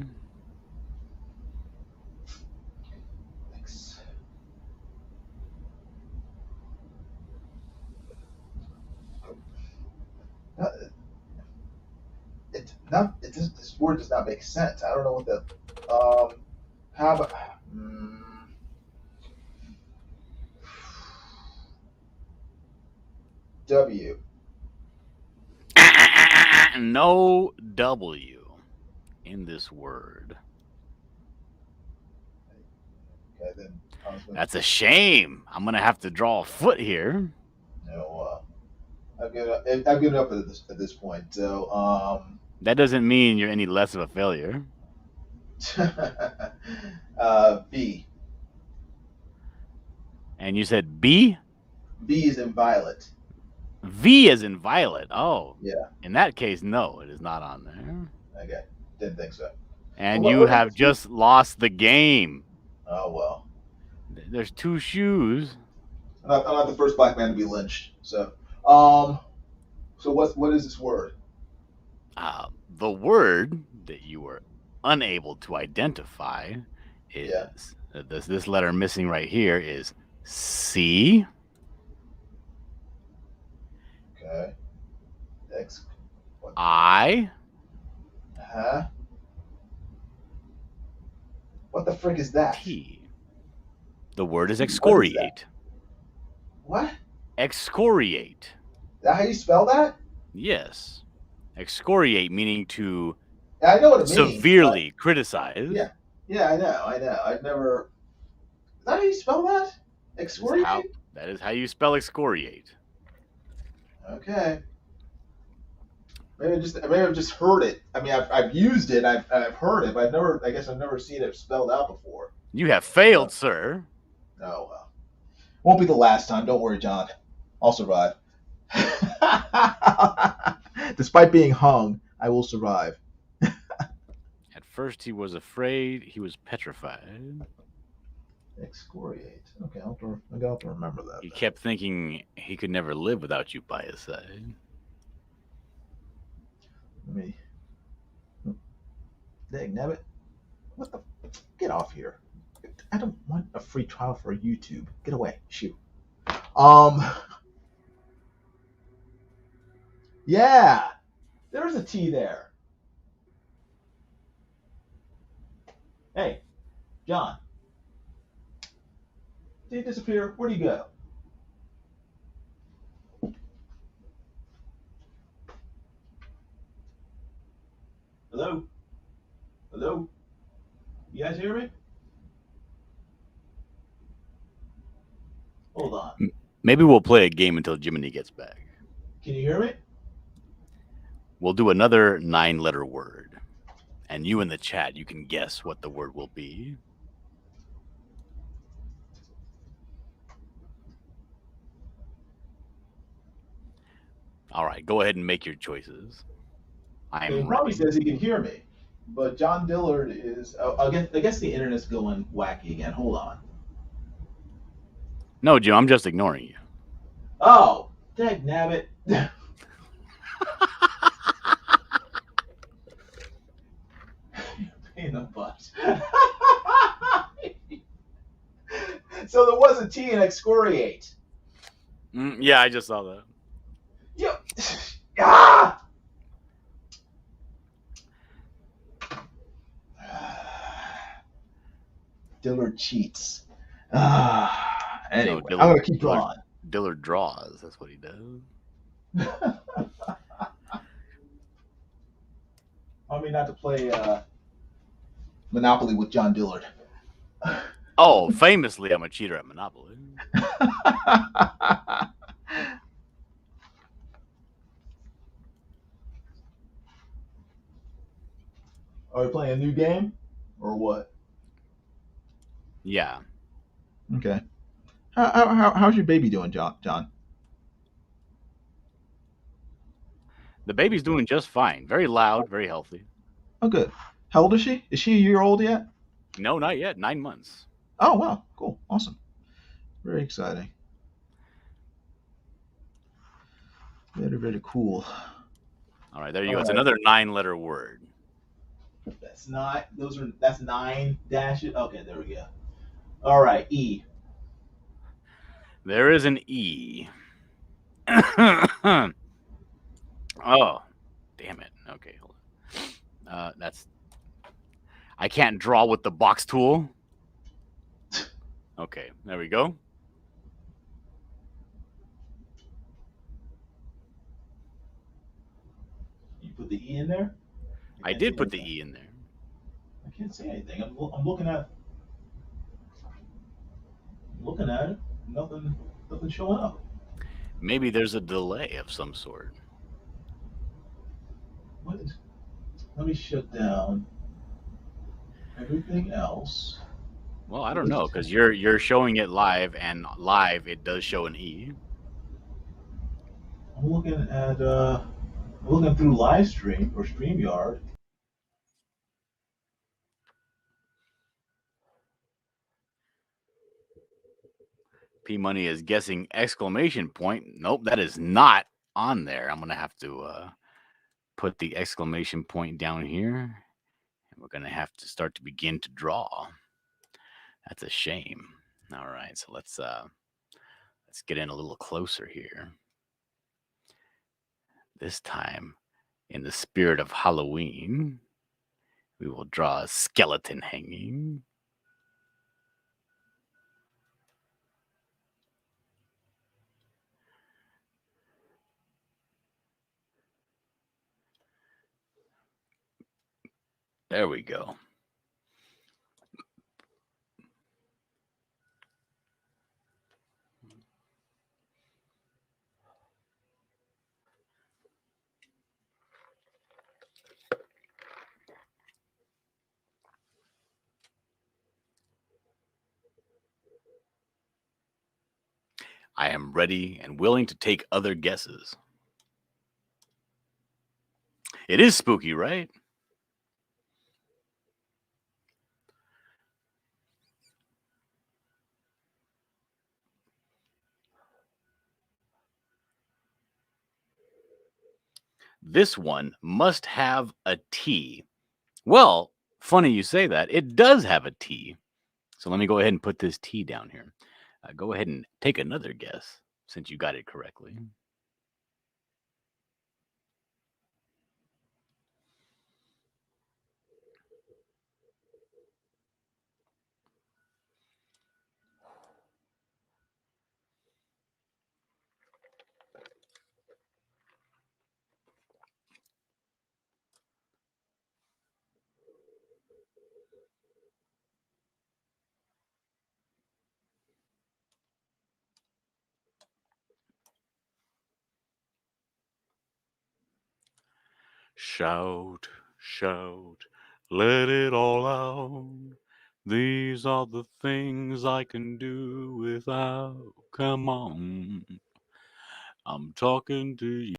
X. No, this word does not make sense. I don't know what the how about W. No W in this word. Okay, then That's a shame. I'm going to have to draw a foot here. no. I've given up at this point. So That doesn't mean you're any less of a failure. B. And you said B? B is in violet. V is in violet. Oh. Yeah. In that case, no, it is not on there. Okay. Didn't think so. And Well, you what have just lost the game. Oh well. There's 2 shoes. I'm not the first black man to be lynched. So so what is this word? The word that you were unable to identify is this letter missing right here is C. Okay. X. What? I. Huh? What the frick is that? T. The word is What is excoriate. What? Excoriate. Is that how you spell that? Yes. Excoriate meaning to I know what it means, but Severely criticize. yeah, yeah, I know. I've never. Is that how you spell that? That is how Excoriate? that is how you spell excoriate. Okay. Maybe I've just heard it. I mean, I've used it. I've heard it, but I've never. I guess I've never seen it spelled out before. You have failed, So, sir. oh well. Won't be the last time. Don't worry, John. I'll survive. Despite being hung, I will survive. At first he was afraid, he was petrified. Excoriate. Okay, I'll have to remember that He then. kept thinking he could never live without you by his side. Let me. Dang nabbit. What the? Get off here. I don't want a free trial for YouTube. Get away. Shoot. Um. Yeah. There's a T there. Hey, John. Did you disappear? Where'd you go? Hello? Hello? You guys hear me? Hold on. Maybe we'll play a game until Jiminy gets back. Can you hear me? We'll do another 9-letter word. And you in the chat, you can guess what the word will be. All right, go ahead and make your choices. He I'm probably ready. says he can hear me, but John Dillard is. Oh, I guess the internet's going wacky again. Hold on. No, Jim, I'm just ignoring you. Oh, dag nabbit. In the butt. So there was a T in excoriate. Yeah, I just saw that. Yo. Ah! Dillard cheats. Anyway, No, I'm gonna keep drawing. Dillard draws. That's what he does. I mean, not to play Monopoly with John Dillard. Oh, famously, I'm a cheater at Monopoly. Are we playing a new game or what? Yeah. Okay. How's your baby doing, John? The baby's doing just fine. Very loud, very healthy. Oh, good. How old is she? Is she a year old yet? No, not yet. 9 months. Oh, wow. Cool. Awesome. Very exciting. Very, very cool. All right, there you All go. It's right. another 9-letter word. That's 9 dashes. Okay, there we go. All right, E. There is an E. Oh, damn it. Okay, hold on. That's. I can't draw with the box tool. Okay, there we go. You put the E in there? I did put the E in there. I can't see anything. I'm looking at it. Nothing showing up. Maybe there's a delay of some sort. What is? Let me shut down everything else. Well, I don't know because you're showing it live, and live it does show an E. I'm looking through live stream or StreamYard. P Money is guessing exclamation point. Nope, that is not on there. I'm gonna have to put the exclamation point down here, and we're gonna have to start to begin to draw. That's a shame. All right, so let's get in a little closer here. This time, in the spirit of Halloween, we will draw a skeleton hanging. There we go. I am ready and willing to take other guesses. It is spooky, right? This one must have a T. Well, funny you say that. It does have a T. So let me go ahead and put this T down here. Go ahead and take another guess since you got it correctly. Shout, shout, let it all out. These are the things I can do without. Come on, I'm talking to you.